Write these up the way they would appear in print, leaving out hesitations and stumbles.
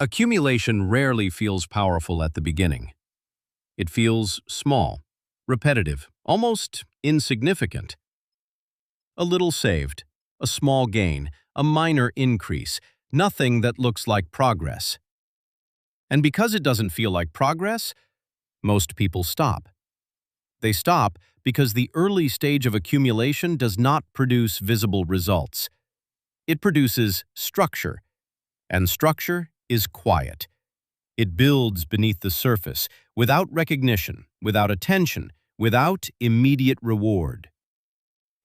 Accumulation rarely feels powerful at the beginning. It feels small, repetitive, almost insignificant. A little saved, a small gain, a minor increase, nothing that looks like progress. And because it doesn't feel like progress, most people stop. They stop because the early stage of accumulation does not produce visible results. It produces structure, and structure is quiet. It builds beneath the surface, without recognition, without attention, without immediate reward.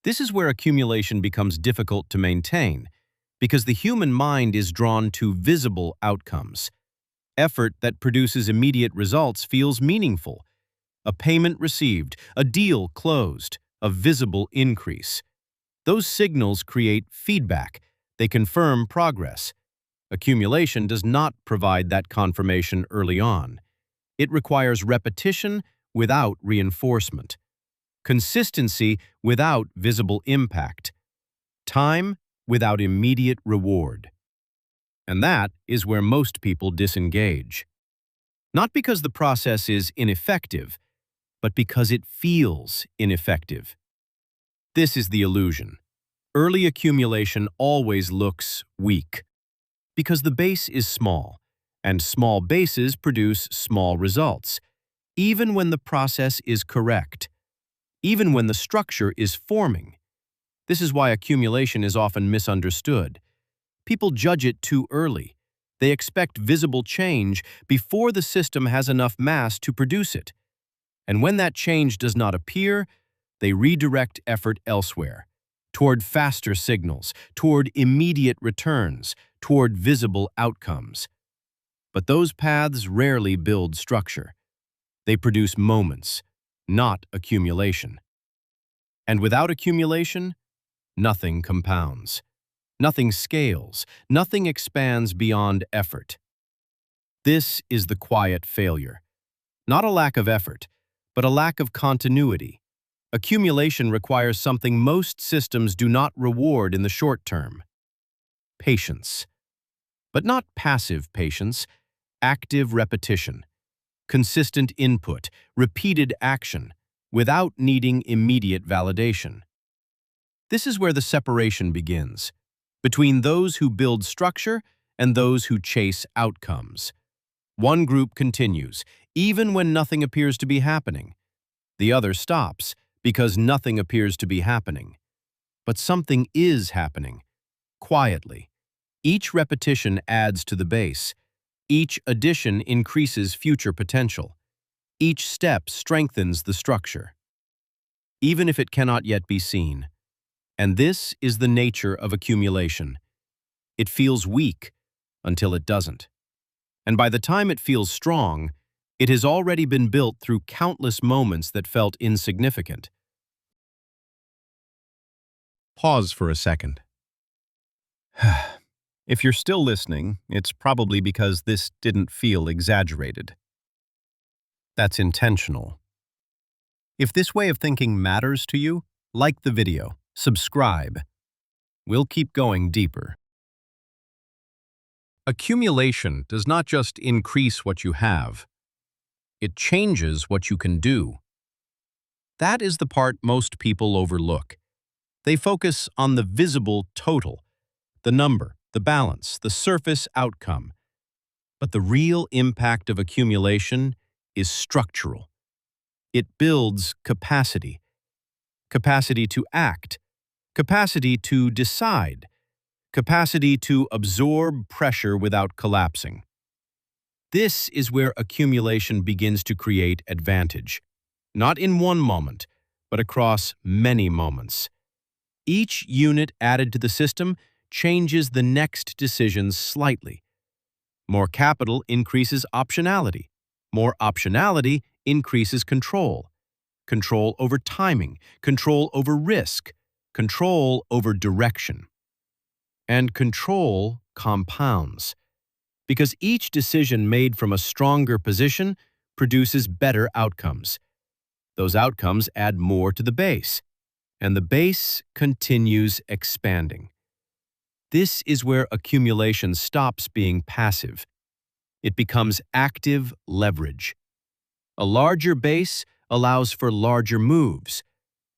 This is where accumulation becomes difficult to maintain, because the human mind is drawn to visible outcomes. Effort that produces immediate results feels meaningful. A payment received, a deal closed, a visible increase. Those signals create feedback. They confirm progress. Accumulation does not provide that confirmation early on. It requires repetition without reinforcement, consistency without visible impact, time without immediate reward. And that is where most people disengage. Not because the process is ineffective, but because it feels ineffective. This is the illusion. Early accumulation always looks weak, because the base is small, and small bases produce small results, even when the process is correct, even when the structure is forming. This is why accumulation is often misunderstood. People judge it too early. They expect visible change before the system has enough mass to produce it. And when that change does not appear, they redirect effort elsewhere, toward faster signals, toward immediate returns, toward visible outcomes. But those paths rarely build structure. They produce moments, not accumulation. And without accumulation, nothing compounds. Nothing scales. Nothing expands beyond effort. This is the quiet failure. Not a lack of effort, but a lack of continuity. Accumulation requires something most systems do not reward in the short term: patience. But not passive patience, active repetition, consistent input, repeated action, without needing immediate validation. This is where the separation begins, between those who build structure and those who chase outcomes. One group continues, even when nothing appears to be happening. The other stops, because nothing appears to be happening. But something is happening, quietly. Each repetition adds to the base. Each addition increases future potential. Each step strengthens the structure, even if it cannot yet be seen. And this is the nature of accumulation. It feels weak until it doesn't. And by the time it feels strong, it has already been built through countless moments that felt insignificant. Pause for a second. If you're still listening, it's probably because this didn't feel exaggerated. That's intentional. If this way of thinking matters to you, like the video, subscribe. We'll keep going deeper. Accumulation does not just increase what you have. It changes what you can do. That is the part most people overlook. They focus on the visible total, the number, the balance, the surface outcome. But the real impact of accumulation is structural. It builds capacity. Capacity to act. Capacity to decide. Capacity to absorb pressure without collapsing. This is where accumulation begins to create advantage. Not in one moment, but across many moments. Each unit added to the system changes the next decision slightly. More capital increases optionality. More optionality increases control. Control over timing, control over risk, control over direction. And control compounds, because each decision made from a stronger position produces better outcomes. Those outcomes add more to the base, and the base continues expanding. This is where accumulation stops being passive It becomes active leverage. A larger base allows for larger moves.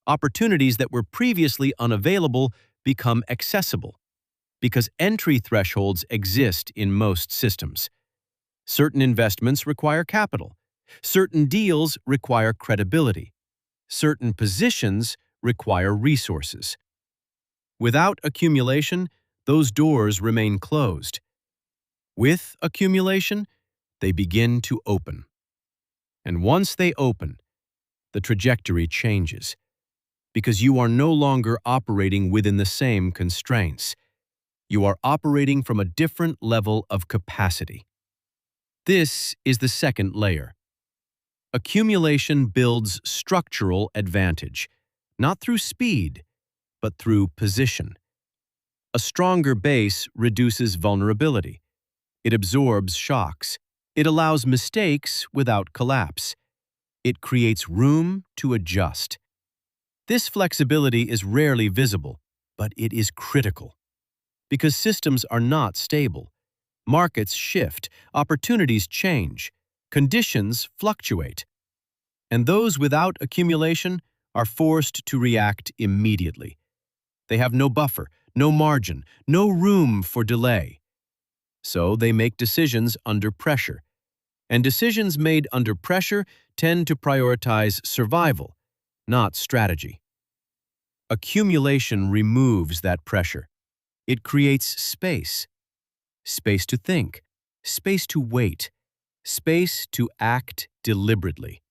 Opportunities that were previously unavailable become accessible because entry thresholds exist in most systems. Certain investments require capital. Certain deals require credibility. Certain positions require resources. Without accumulation, those doors remain closed. With accumulation, they begin to open. And once they open, the trajectory changes because you are no longer operating within the same constraints. You are operating from a different level of capacity. This is the second layer. Accumulation builds structural advantage, not through speed, but through position. A stronger base reduces vulnerability. It absorbs shocks. It allows mistakes without collapse. It creates room to adjust. This flexibility is rarely visible, but it is critical. Because systems are not stable. Markets shift, opportunities change, conditions fluctuate. And those without accumulation are forced to react immediately. They have no buffer, no margin, no room for delay. So they make decisions under pressure. And decisions made under pressure tend to prioritize survival, not strategy. Accumulation removes that pressure. It creates space. Space to think, space to wait, space to act deliberately.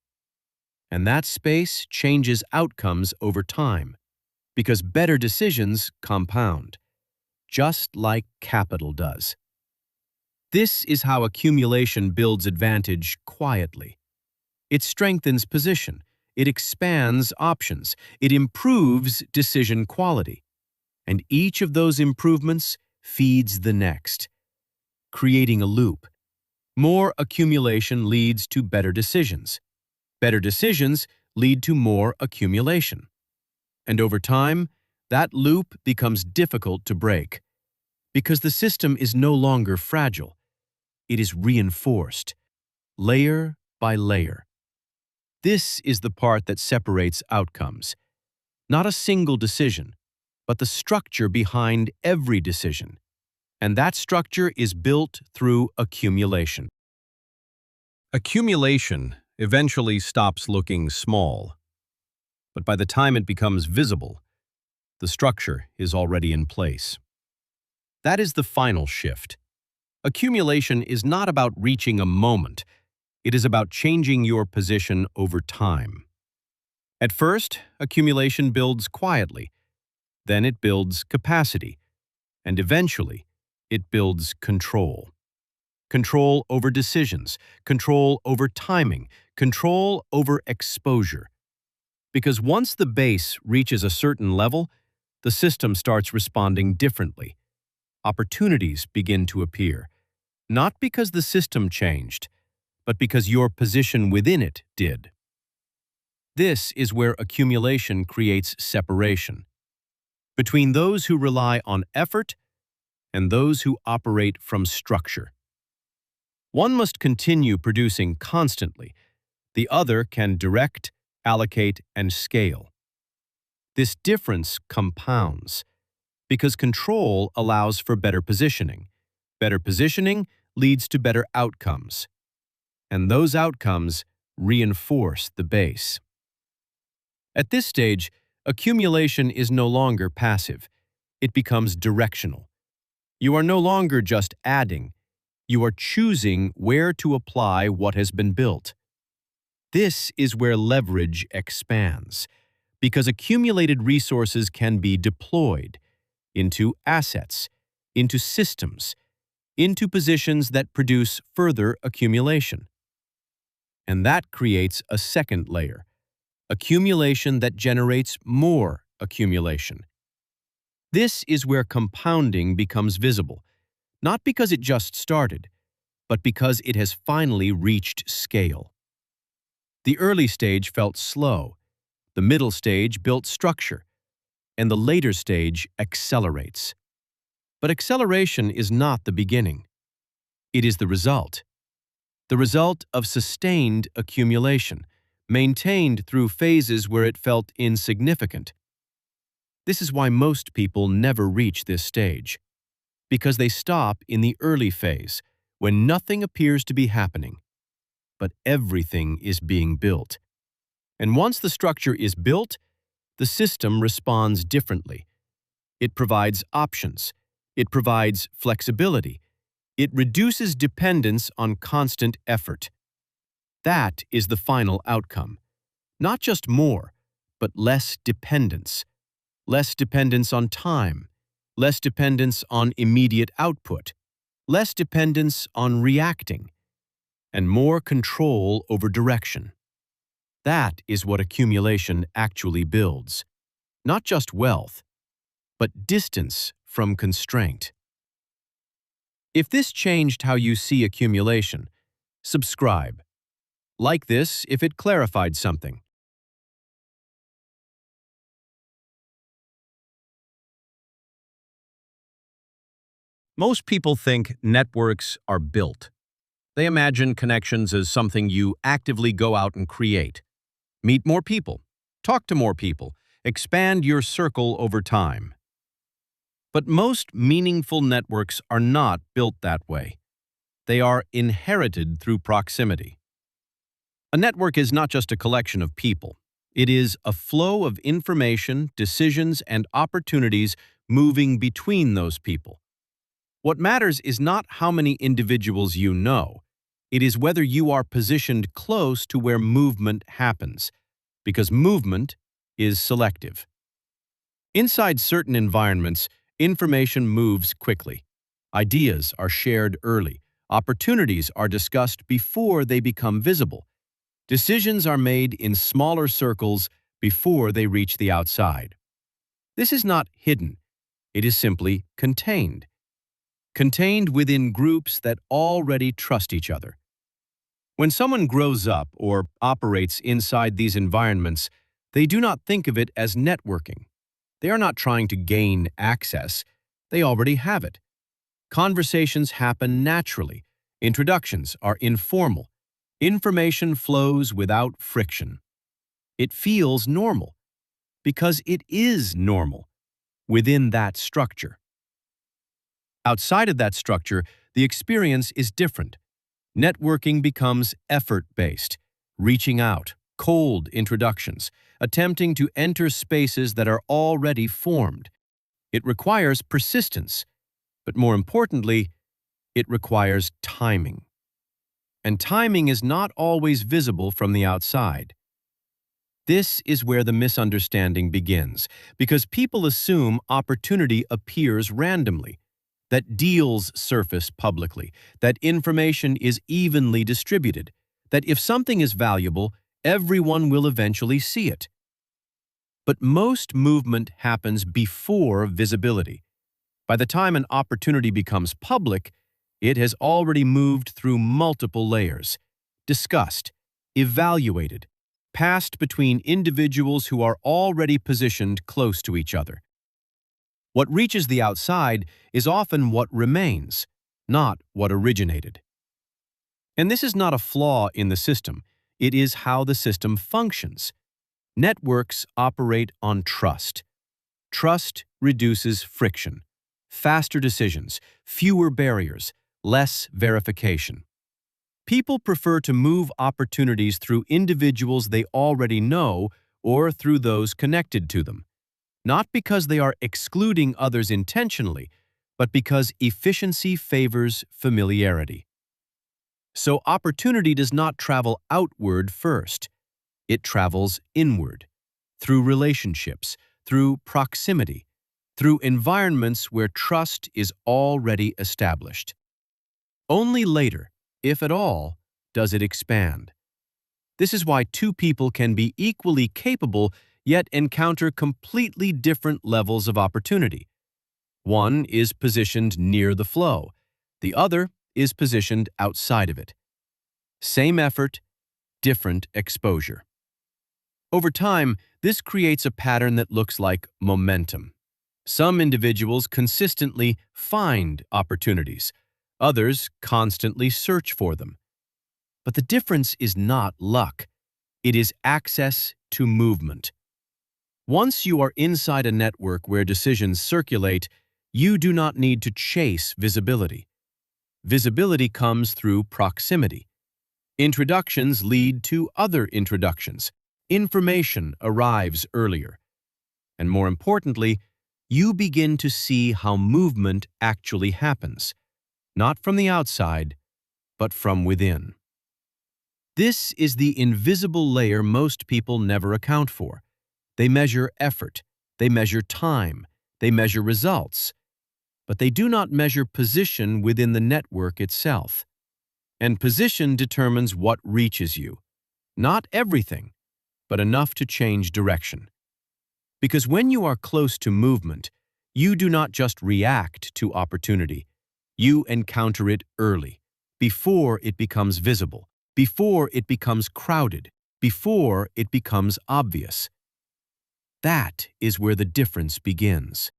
And that space changes outcomes over time, because better decisions compound, just like capital does. This is how accumulation builds advantage quietly. It strengthens position, it expands options, it improves decision quality. And each of those improvements feeds the next, creating a loop. More accumulation leads to better decisions. Better decisions lead to more accumulation. And over time, that loop becomes difficult to break because the system is no longer fragile. It is reinforced, layer by layer. This is the part that separates outcomes. Not a single decision, but the structure behind every decision. And that structure is built through accumulation. Accumulation eventually stops looking small, but by the time it becomes visible, the structure is already in place. That is the final shift. Accumulation is not about reaching a moment. It is about changing your position over time. At first, accumulation builds quietly. Then it builds capacity. And eventually, it builds control. Control over decisions, control over timing, control over exposure. Because once the base reaches a certain level, the system starts responding differently. Opportunities begin to appear, not because the system changed, but because your position within it did. This is where accumulation creates separation between those who rely on effort and those who operate from structure. One must continue producing constantly. The other can direct, allocate, and scale. This difference compounds because control allows for better positioning. Better positioning leads to better outcomes. And those outcomes reinforce the base. At this stage, accumulation is no longer passive. It becomes directional. You are no longer just adding. You are choosing where to apply what has been built. This is where leverage expands, because accumulated resources can be deployed into assets, into systems, into positions that produce further accumulation. And that creates a second layer, accumulation that generates more accumulation. This is where compounding becomes visible, not because it just started, but because it has finally reached scale. The early stage felt slow, the middle stage built structure, and the later stage accelerates. But acceleration is not the beginning. It is the result. the result of sustained accumulation, maintained through phases where it felt insignificant. This is why most people never reach this stage, because they stop in the early phase, when nothing appears to be happening, but everything is being built. And once the structure is built, the system responds differently. It provides options. It provides flexibility. It reduces dependence on constant effort. That is the final outcome. Not just more, but less dependence. Less dependence on time. Less dependence on immediate output. Less dependence on reacting. And more control over direction. That is what accumulation actually builds. Not just wealth, but distance from constraint. If this changed how you see accumulation, subscribe. Like this if it clarified something. Most people think networks are built. They imagine connections as something you actively go out and create. Meet more people, talk to more people, expand your circle over time. But most meaningful networks are not built that way. They are inherited through proximity. A network is not just a collection of people. It is a flow of information, decisions, and opportunities moving between those people. What matters is not how many individuals you know. It is whether you are positioned close to where movement happens, because movement is selective. Inside certain environments, information moves quickly. Ideas are shared early. Opportunities are discussed before they become visible. Decisions are made in smaller circles before they reach the outside. This is not hidden. It is simply contained. Contained within groups that already trust each other. When someone grows up or operates inside these environments, they do not think of it as networking. They are not trying to gain access. They already have it. Conversations happen naturally. Introductions are informal. Information flows without friction. It feels normal because it is normal within that structure. Outside of that structure, the experience is different. Networking becomes effort-based, reaching out, cold introductions, attempting to enter spaces that are already formed. It requires persistence, but more importantly, it requires timing. And timing is not always visible from the outside. This is where the misunderstanding begins, because people assume opportunity appears randomly, that deals surface publicly, that information is evenly distributed, that if something is valuable, everyone will eventually see it. But most movement happens before visibility. By the time an opportunity becomes public, it has already moved through multiple layers, discussed, evaluated, passed between individuals who are already positioned close to each other. What reaches the outside is often what remains, not what originated. And this is not a flaw in the system. It is how the system functions. Networks operate on trust. Trust reduces friction, faster decisions, fewer barriers, less verification. People prefer to move opportunities through individuals they already know or through those connected to them. Not because they are excluding others intentionally, but because efficiency favors familiarity. So opportunity does not travel outward first. It travels inward, through relationships, through proximity, through environments where trust is already established. Only later, if at all, does it expand. This is why two people can be equally capable yet encounter completely different levels of opportunity. One is positioned near the flow. The other is positioned outside of it. Same effort, different exposure. Over time, this creates a pattern that looks like momentum. Some individuals consistently find opportunities. Others constantly search for them. But the difference is not luck. It is access to movement. Once you are inside a network where decisions circulate, you do not need to chase visibility. Visibility comes through proximity. Introductions lead to other introductions. Information arrives earlier. And more importantly, you begin to see how movement actually happens, not from the outside, but from within. This is the invisible layer most people never account for. They measure effort, they measure time, they measure results, but they do not measure position within the network itself. And position determines what reaches you. Not everything, but enough to change direction. Because when you are close to movement, you do not just react to opportunity. You encounter it early, before it becomes visible, before it becomes crowded, before it becomes obvious. That is where the difference begins.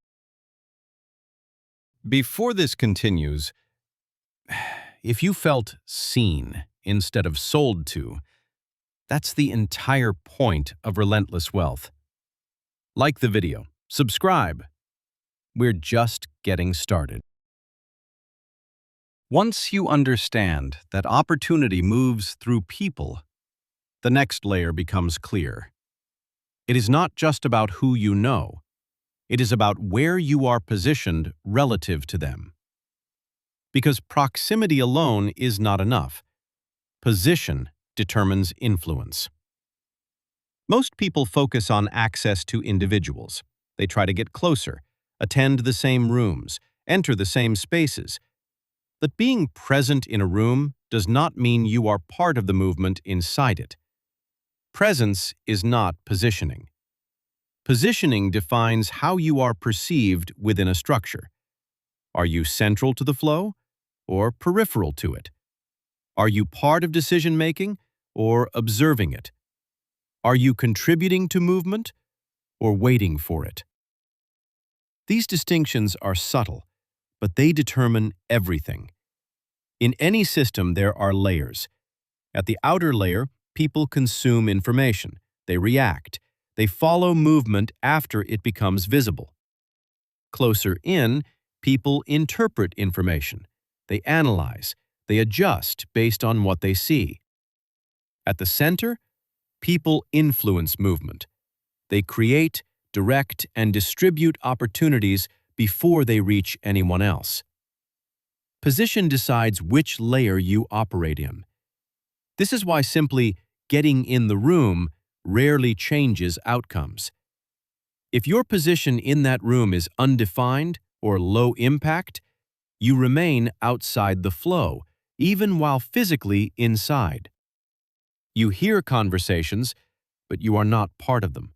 Before this continues, if you felt seen instead of sold to, that's the entire point of Relentless Wealth. Like the video, subscribe. We're just getting started. Once you understand that opportunity moves through people, the next layer becomes clear. It is not just about who you know. It is about where you are positioned relative to them. Because proximity alone is not enough. Position determines influence. Most people focus on access to individuals. They try to get closer, attend the same rooms, enter the same spaces. But being present in a room does not mean you are part of the movement inside it. Presence is not positioning. Positioning defines how you are perceived within a structure. Are you central to the flow or peripheral to it? Are you part of decision-making or observing it? Are you contributing to movement or waiting for it? These distinctions are subtle, but they determine everything. In any system, there are layers. At the outer layer, people consume information. They react. They follow movement after it becomes visible. Closer in, people interpret information. They analyze. They adjust based on what they see. At the center, people influence movement. They create, direct, and distribute opportunities before they reach anyone else. Position decides which layer you operate in. This is why simply getting in the room rarely changes outcomes. If your position in that room is undefined or low impact, you remain outside the flow, even while physically inside. You hear conversations, but you are not part of them.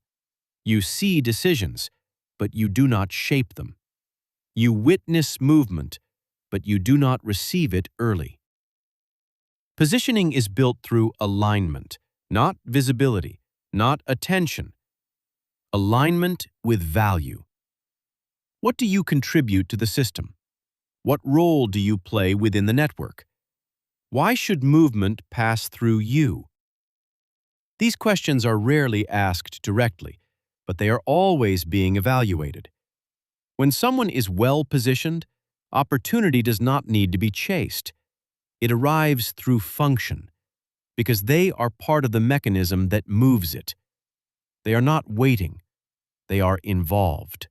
You see decisions, but you do not shape them. You witness movement, but you do not receive it early. Positioning is built through alignment, not visibility, not attention. Alignment with value. What do you contribute to the system? What role do you play within the network? Why should movement pass through you? These questions are rarely asked directly, but they are always being evaluated. When someone is well-positioned, opportunity does not need to be chased. It arrives through function, because they are part of the mechanism that moves it. They are not waiting. They are involved.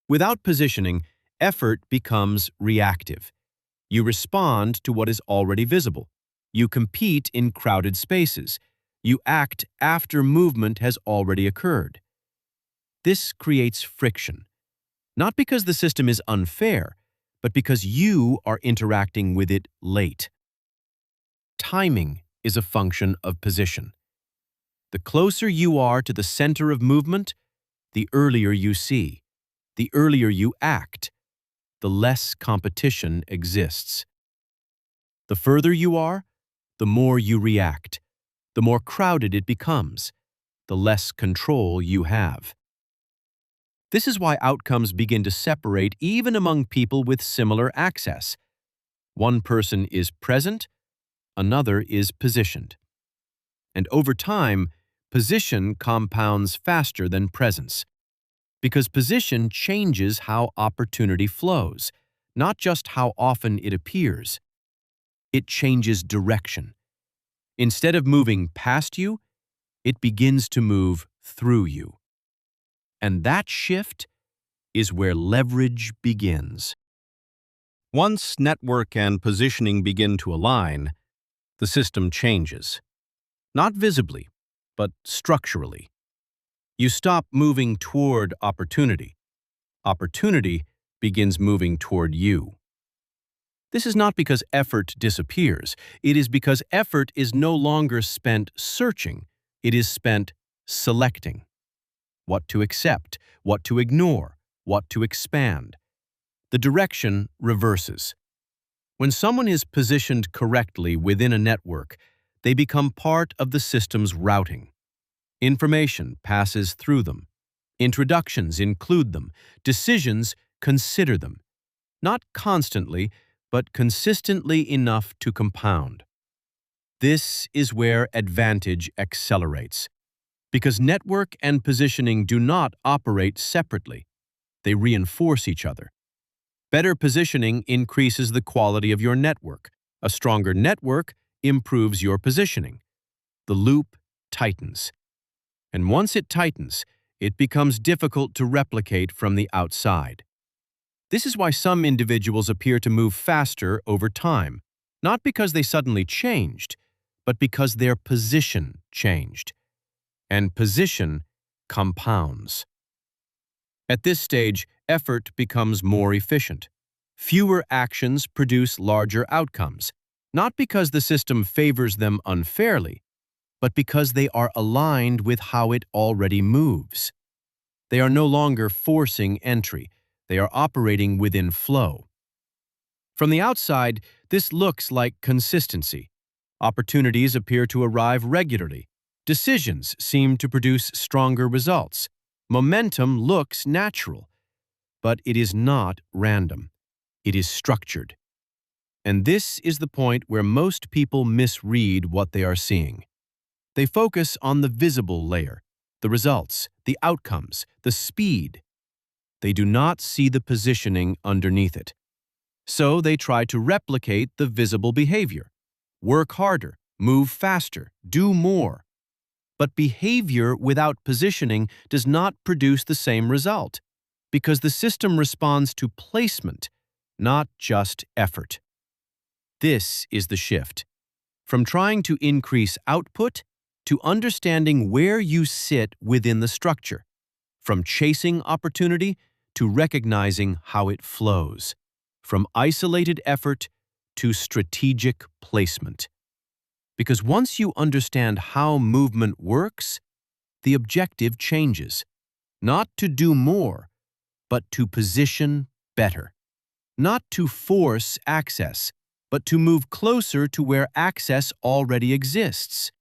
Without positioning, effort becomes reactive. You respond to what is already visible. You compete in crowded spaces. You act after movement has already occurred. This creates friction, not because the system is unfair, but because you are interacting with it late. Timing is a function of position. The closer you are to the center of movement, the earlier you see, the earlier you act, the less competition exists. The further you are, the more you react. The more crowded it becomes, the less control you have. This is why outcomes begin to separate even among people with similar access. One person is present, another is positioned. And over time, position compounds faster than presence, because position changes how opportunity flows, not just how often it appears. It changes direction. Instead of moving past you, it begins to move through you. And that shift is where leverage begins. Once network and positioning begin to align, the system changes. Not visibly, but structurally. You stop moving toward opportunity. Opportunity begins moving toward you. This is not because effort disappears. It is because effort is no longer spent searching. It is spent selecting. What to accept, what to ignore, what to expand. The direction reverses. When someone is positioned correctly within a network, they become part of the system's routing. Information passes through them. Introductions include them. Decisions consider them. Not constantly, but consistently enough to compound. This is where advantage accelerates, because network and positioning do not operate separately. They reinforce each other. Better positioning increases the quality of your network. A stronger network improves your positioning. The loop tightens. And once it tightens, it becomes difficult to replicate from the outside. This is why some individuals appear to move faster over time, not because they suddenly changed, but because their position changed. And position compounds. At this stage, effort becomes more efficient. Fewer actions produce larger outcomes, not because the system favors them unfairly, but because they are aligned with how it already moves. They are no longer forcing entry. They are operating within flow. From the outside, this looks like consistency. Opportunities appear to arrive regularly. Decisions seem to produce stronger results. Momentum looks natural, but it is not random. It is structured. And this is the point where most people misread what they are seeing. They focus on the visible layer, the results, the outcomes, the speed. They do not see the positioning underneath it. So they try to replicate the visible behavior. Work harder, move faster, do more. But behavior without positioning does not produce the same result, because the system responds to placement, not just effort. This is the shift. From trying to increase output to understanding where you sit within the structure. From chasing opportunity to recognizing how it flows. From isolated effort to strategic placement. Because once you understand how movement works, the objective changes. Not to do more, but to position better. Not to force access, but to move closer to where access already exists.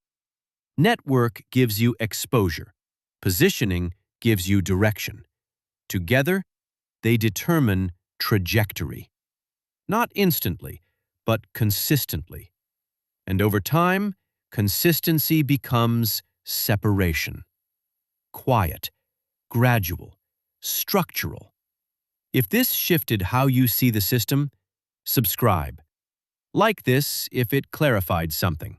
Network gives you exposure. Positioning gives you direction. Together, they determine trajectory. Not instantly, but consistently. And over time, consistency becomes separation. Quiet, gradual, structural. If this shifted how you see the system, subscribe. Like this if it clarified something.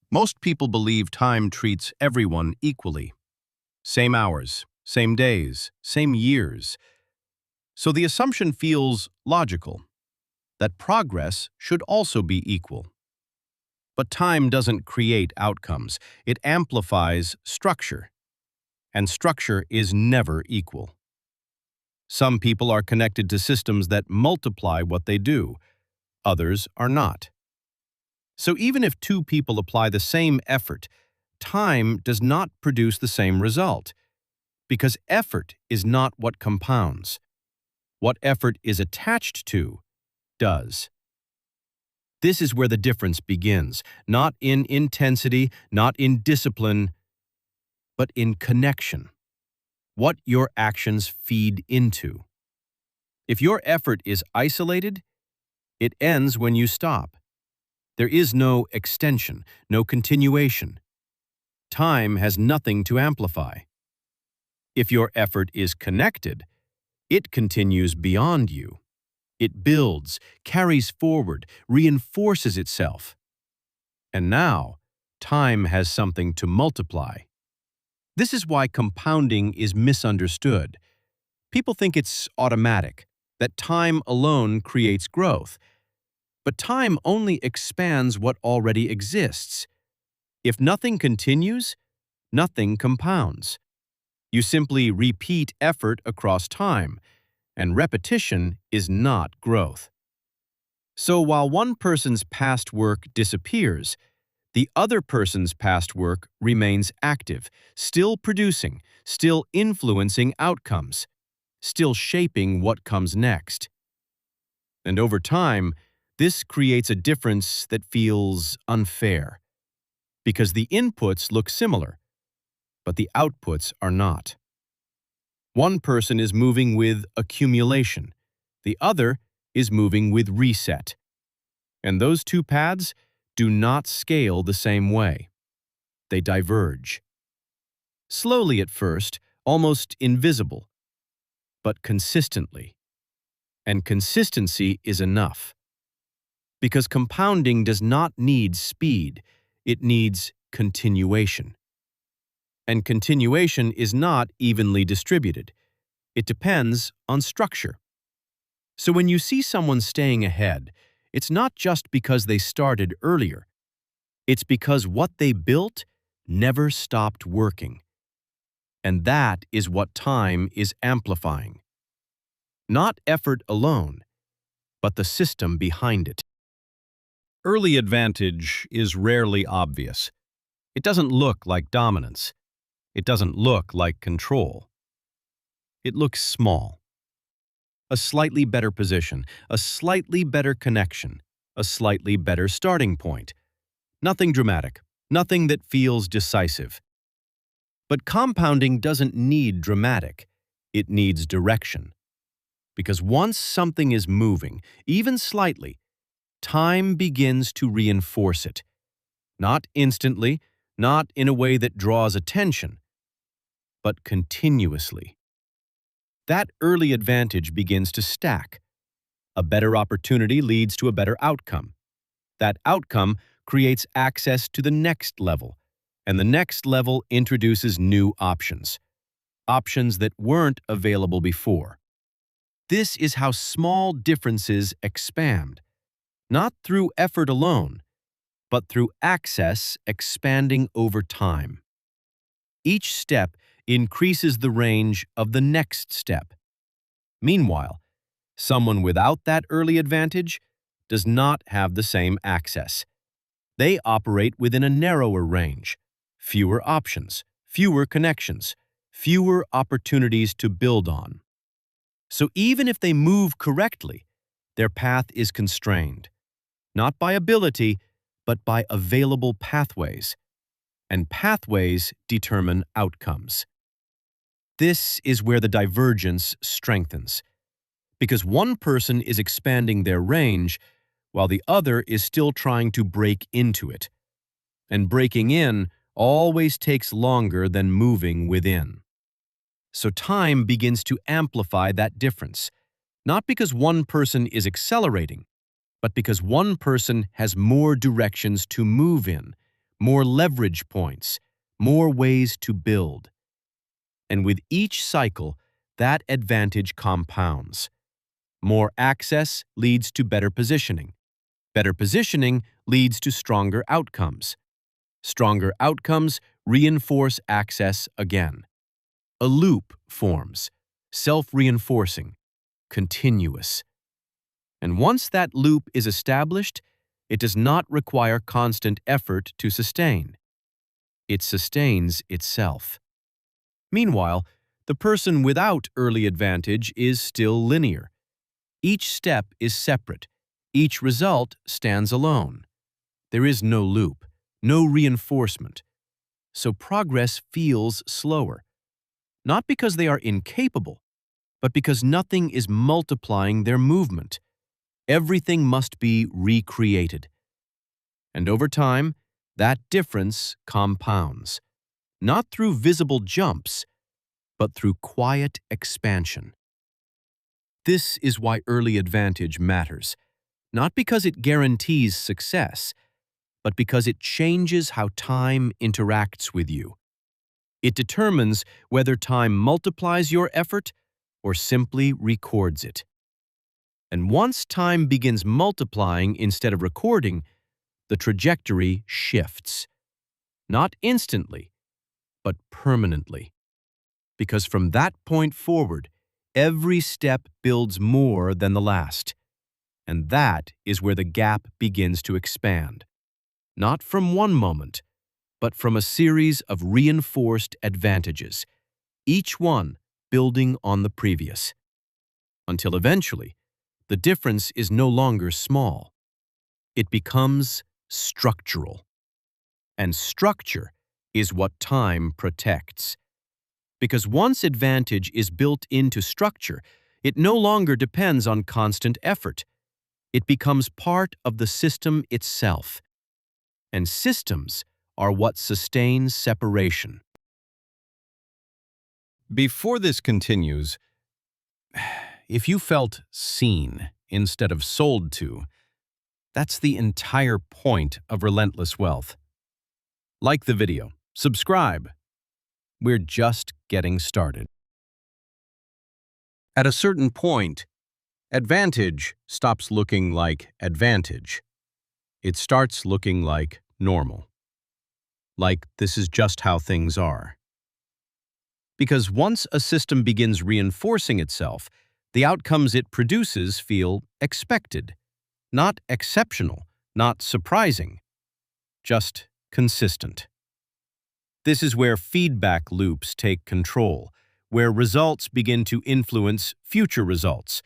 Most people believe time treats everyone equally. Same hours, same days, same years. So the assumption feels logical, that progress should also be equal. But time doesn't create outcomes, it amplifies structure. And structure is never equal. Some people are connected to systems that multiply what they do, others are not. So even if two people apply the same effort, time does not produce the same result, because effort is not what compounds. What effort is attached to does. This is where the difference begins, not in intensity, not in discipline, but in connection. what your actions feed into. If your effort is isolated, it ends when you stop. There is no extension, no continuation. Time has nothing to amplify. If your effort is connected, it continues beyond you. It builds, carries forward, reinforces itself. And now, time has something to multiply. This is why compounding is misunderstood. People think it's automatic, that time alone creates growth. But time only expands what already exists. If nothing continues, nothing compounds. You simply repeat effort across time, and repetition is not growth. So while one person's past work disappears, the other person's past work remains active, still producing, still influencing outcomes, still shaping what comes next. And over time, this creates a difference that feels unfair, because the inputs look similar, but the outputs are not. One person is moving with accumulation, the other is moving with reset. And those two paths do not scale the same way. They diverge. Slowly at first, almost invisible, but consistently. And consistency is enough. Because compounding does not need speed, it needs continuation. And continuation is not evenly distributed. It depends on structure. So when you see someone staying ahead, it's not just because they started earlier. It's because what they built never stopped working. And that is what time is amplifying. Not effort alone, but the system behind it. Early advantage is rarely obvious. It doesn't look like dominance. It doesn't look like control. It looks small. A slightly better position, a slightly better connection, a slightly better starting point. Nothing dramatic, nothing that feels decisive. But compounding doesn't need dramatic. It needs direction. Because once something is moving, even slightly, time begins to reinforce it. Not instantly, not in a way that draws attention, but continuously. That early advantage begins to stack. A better opportunity leads to a better outcome. That outcome creates access to the next level, and the next level introduces new options. Options that weren't available before. This is how small differences expand. Not through effort alone, but through access expanding over time. Each step increases the range of the next step. Meanwhile, someone without that early advantage does not have the same access. They operate within a narrower range, fewer options, fewer connections, fewer opportunities to build on. So even if they move correctly, their path is constrained, not by ability, but by available pathways. And pathways determine outcomes. This is where the divergence strengthens, because one person is expanding their range while the other is still trying to break into it. And breaking in always takes longer than moving within. So time begins to amplify that difference, not because one person is accelerating, but because one person has more directions to move in, more leverage points, more ways to build. And with each cycle, that advantage compounds. More access leads to better positioning. Better positioning leads to stronger outcomes. Stronger outcomes reinforce access again. A loop forms, self-reinforcing, continuous. And once that loop is established, it does not require constant effort to sustain. It sustains itself. Meanwhile, the person without early advantage is still linear. Each step is separate. Each result stands alone. There is no loop, no reinforcement. So progress feels slower. not because they are incapable, but because nothing is multiplying their movement. Everything must be recreated. And over time, that difference compounds, not through visible jumps, but through quiet expansion. This is why early advantage matters, not because it guarantees success, but because it changes how time interacts with you. It determines whether time multiplies your effort or simply records it. And once time begins multiplying instead of recording, the trajectory shifts. Not instantly, but permanently. Because from that point forward, every step builds more than the last. And that is where the gap begins to expand. Not from one moment, but from a series of reinforced advantages, each one building on the previous. Until eventually, the difference is no longer small. It becomes structural. And structure is what time protects. Because once advantage is built into structure, it no longer depends on constant effort. It becomes part of the system itself. And systems are what sustain separation. Before this continues, if you felt seen instead of sold to, that's the entire point of Relentless Wealth. Like the video, subscribe. We're just getting started. At a certain point, advantage stops looking like advantage. It starts looking like normal. Like this is just how things are. Because once a system begins reinforcing itself, the outcomes it produces feel expected, not exceptional, not surprising, just consistent. This is where feedback loops take control, where results begin to influence future results,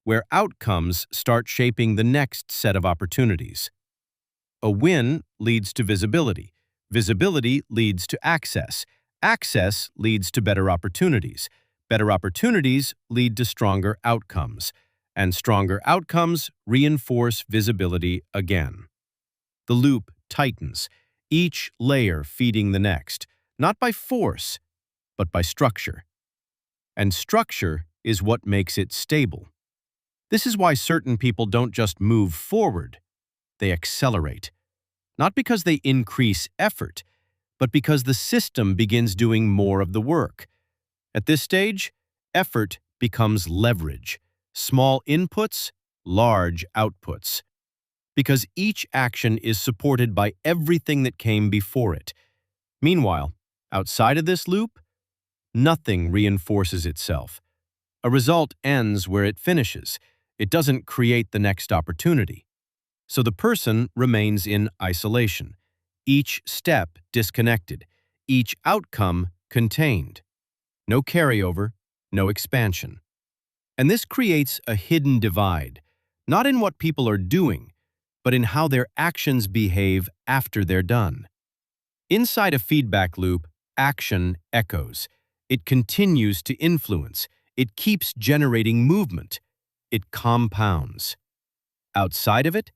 where outcomes start shaping the next set of opportunities. A win leads to visibility. Visibility leads to access. Access leads to better opportunities. Better opportunities lead to stronger outcomes. And stronger outcomes reinforce visibility again. The loop tightens, each layer feeding the next, not by force, but by structure. And structure is what makes it stable. This is why certain people don't just move forward, they accelerate. Not because they increase effort, but because the system begins doing more of the work. At this stage, effort becomes leverage. Small inputs, large outputs. Because each action is supported by everything that came before it. Meanwhile, outside of this loop, nothing reinforces itself. A result ends where it finishes. It doesn't create the next opportunity. So the person remains in isolation, each step disconnected, each outcome contained. No carryover, no expansion. And this creates a hidden divide, not in what people are doing, but in how their actions behave after they're done. Inside a feedback loop, action echoes. It continues to influence. It keeps generating movement. It compounds. Outside of it,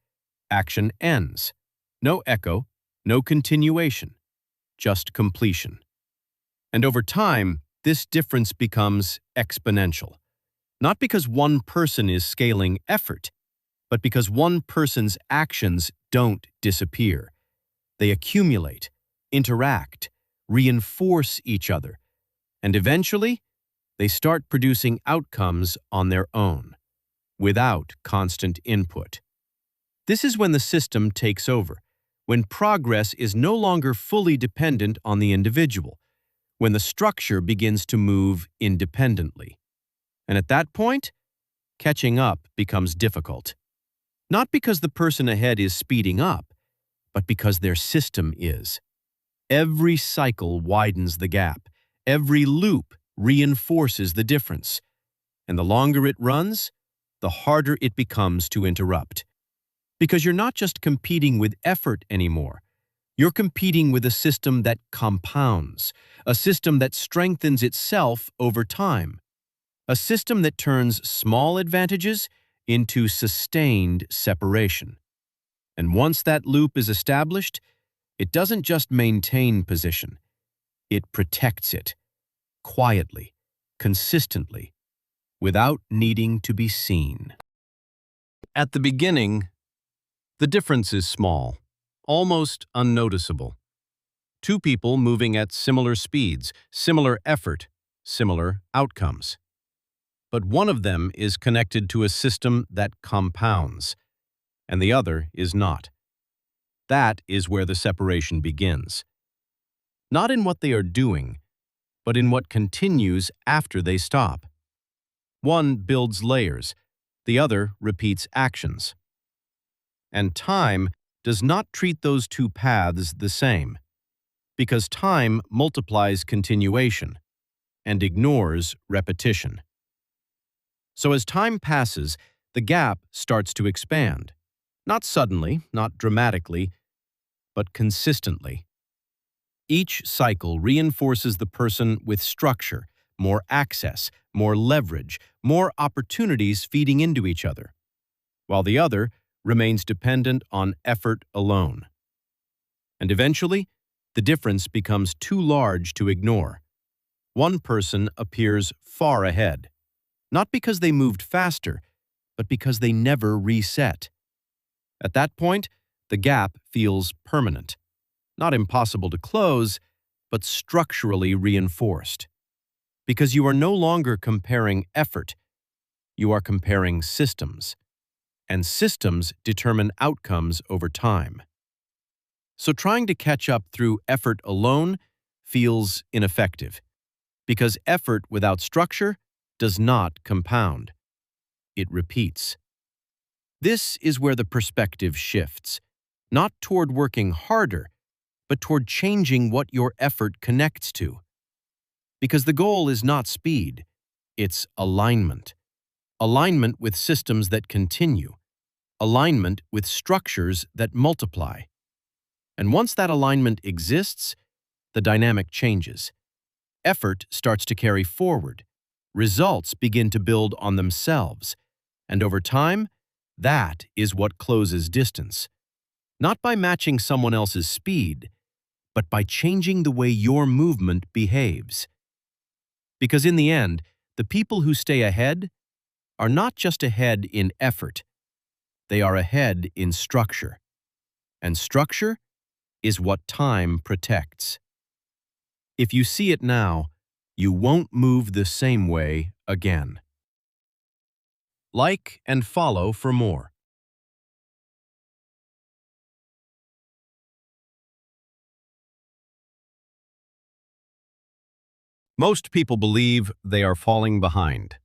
action ends. No echo, no continuation, just completion. And over time, this difference becomes exponential. Not because one person is scaling effort, but because one person's actions don't disappear. They accumulate, interact, reinforce each other, and eventually, they start producing outcomes on their own, without constant input. This is when the system takes over, when progress is no longer fully dependent on the individual, when the structure begins to move independently. And at that point, catching up becomes difficult. Not because the person ahead is speeding up, but because their system is. Every cycle widens the gap. Every loop reinforces the difference. And the longer it runs, the harder it becomes to interrupt. Because you're not just competing with effort anymore. You're competing with a system that compounds, a system that strengthens itself over time, a system that turns small advantages into sustained separation. And once that loop is established, it doesn't just maintain position, it protects it, quietly, consistently, without needing to be seen. At the beginning, the difference is small, almost unnoticeable. Two people moving at similar speeds, similar effort, similar outcomes. But one of them is connected to a system that compounds, and the other is not. That is where the separation begins. Not in what they are doing, but in what continues after they stop. One builds layers, the other repeats actions. And time does not treat those two paths the same, because time multiplies continuation and ignores repetition. So as time passes, the gap starts to expand. Not suddenly, not dramatically, but consistently. Each cycle reinforces the person with structure, more access, more leverage, more opportunities feeding into each other, while the other remains dependent on effort alone. And eventually, the difference becomes too large to ignore. One person appears far ahead, not because they moved faster, but because they never reset. At that point, the gap feels permanent, not impossible to close, but structurally reinforced. Because you are no longer comparing effort, you are comparing systems, and systems determine outcomes over time. So trying to catch up through effort alone feels ineffective, because effort without structure does not compound. It repeats. This is where the perspective shifts, not toward working harder, but toward changing what your effort connects to. Because the goal is not speed, it's alignment. Alignment with systems that continue. Alignment with structures that multiply. And once that alignment exists, the dynamic changes. Effort starts to carry forward. Results begin to build on themselves. And over time, that is what closes distance. Not by matching someone else's speed, but by changing the way your movement behaves. Because in the end, the people who stay ahead are not just ahead in effort, they are ahead in structure. And structure is what time protects. If you see it now, you won't move the same way again. Like and follow for more. Most people believe they are falling behind.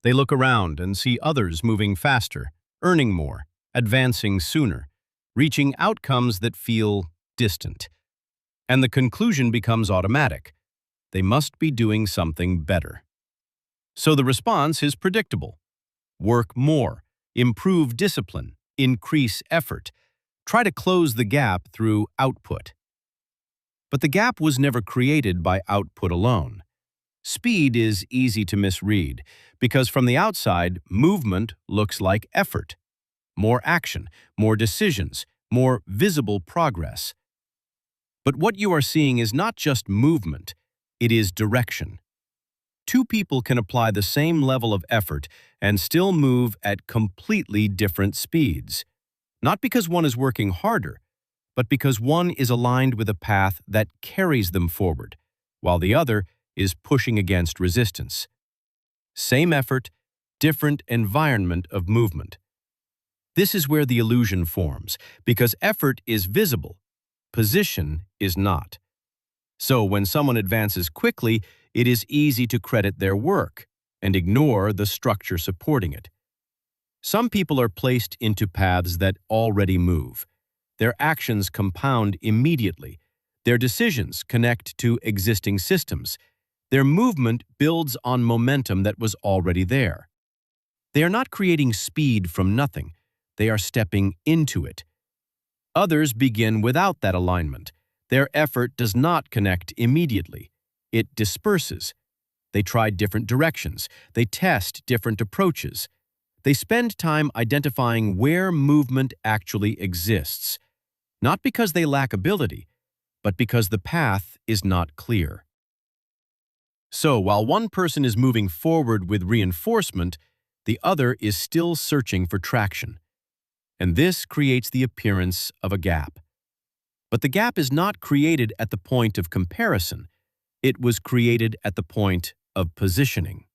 They look around and see others moving faster, earning more, advancing sooner, reaching outcomes that feel distant. And the conclusion becomes automatic. They must be doing something better. So the response is predictable. Work more, improve discipline, increase effort, try to close the gap through output. But the gap was never created by output alone. Speed is easy to misread because from the outside, movement looks like effort. More action, more decisions, more visible progress. But what you are seeing is not just movement, it is direction. Two people can apply the same level of effort and still move at completely different speeds. Not because one is working harder, but because one is aligned with a path that carries them forward, while the other is pushing against resistance. Same effort, different environment of movement. This is where the illusion forms, because effort is visible, position is not. So when someone advances quickly, it is easy to credit their work and ignore the structure supporting it. Some people are placed into paths that already move. Their actions compound immediately. Their decisions connect to existing systems. Their movement builds on momentum that was already there. They are not creating speed from nothing. They are stepping into it. Others begin without that alignment. Their effort does not connect immediately. It disperses. They try different directions. They test different approaches. They spend time identifying where movement actually exists, not because they lack ability, but because the path is not clear. So, while one person is moving forward with reinforcement, the other is still searching for traction. And this creates the appearance of a gap. But the gap is not created at the point of comparison. It was created at the point of positioning.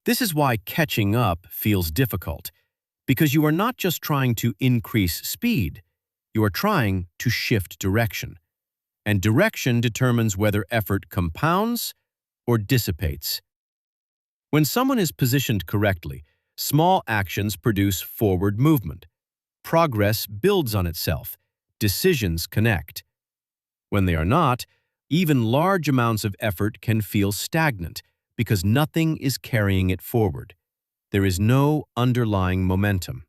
This is why catching up feels difficult, because you are not just trying to increase speed, you are trying to shift direction. And direction determines whether effort compounds or dissipates. When someone is positioned correctly, small actions produce forward movement. Progress builds on itself. Decisions connect. When they are not, even large amounts of effort can feel stagnant because nothing is carrying it forward. There is no underlying momentum.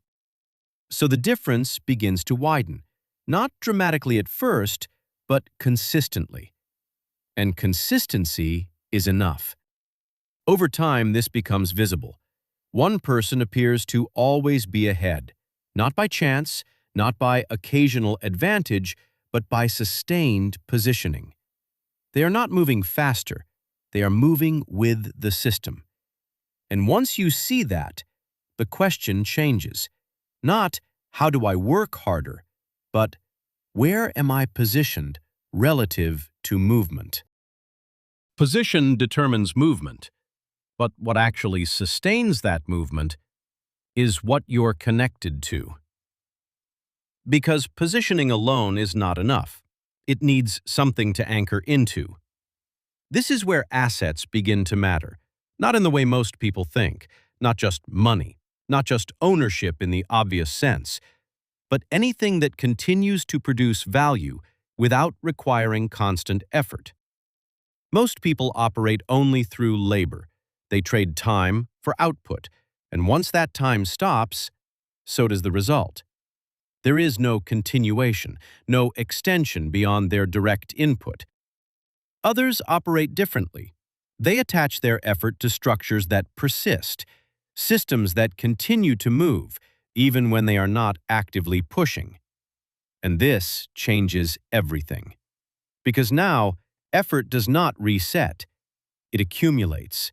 So the difference begins to widen, not dramatically at first, but consistently. And consistency is enough. Over time, this becomes visible. One person appears to always be ahead, not by chance, not by occasional advantage, but by sustained positioning. They are not moving faster, they are moving with the system. And once you see that, the question changes. Not, how do I work harder, but where am I positioned relative to movement? Position determines movement, but what actually sustains that movement is what you're connected to. Because positioning alone is not enough. It needs something to anchor into. This is where assets begin to matter, not in the way most people think, not just money, not just ownership in the obvious sense, but anything that continues to produce value without requiring constant effort. Most people operate only through labor. They trade time for output, and once that time stops, so does the result. There is no continuation, no extension beyond their direct input. Others operate differently. They attach their effort to structures that persist, systems that continue to move, even when they are not actively pushing. And this changes everything. Because now, effort does not reset, it accumulates.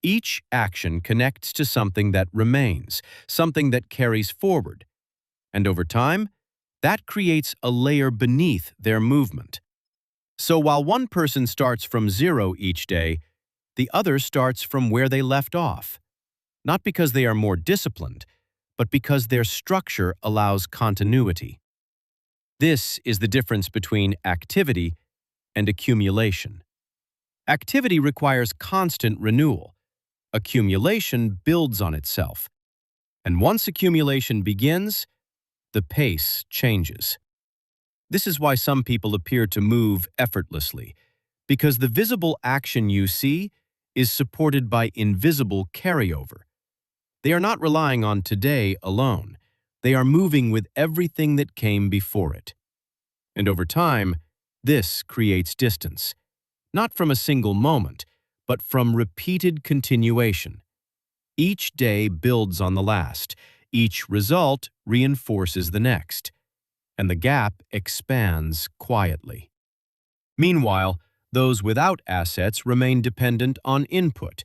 Each action connects to something that remains, something that carries forward. And over time, that creates a layer beneath their movement. So while one person starts from zero each day, the other starts from where they left off. Not because they are more disciplined, but because their structure allows continuity. This is the difference between activity and accumulation. Activity requires constant renewal. Accumulation builds on itself. And once accumulation begins, the pace changes. This is why some people appear to move effortlessly, because the visible action you see is supported by invisible carryover. They are not relying on today alone. They are moving with everything that came before it. And over time, this creates distance, not from a single moment, but from repeated continuation. Each day builds on the last. Each result reinforces the next, and the gap expands quietly. Meanwhile, those without assets remain dependent on input.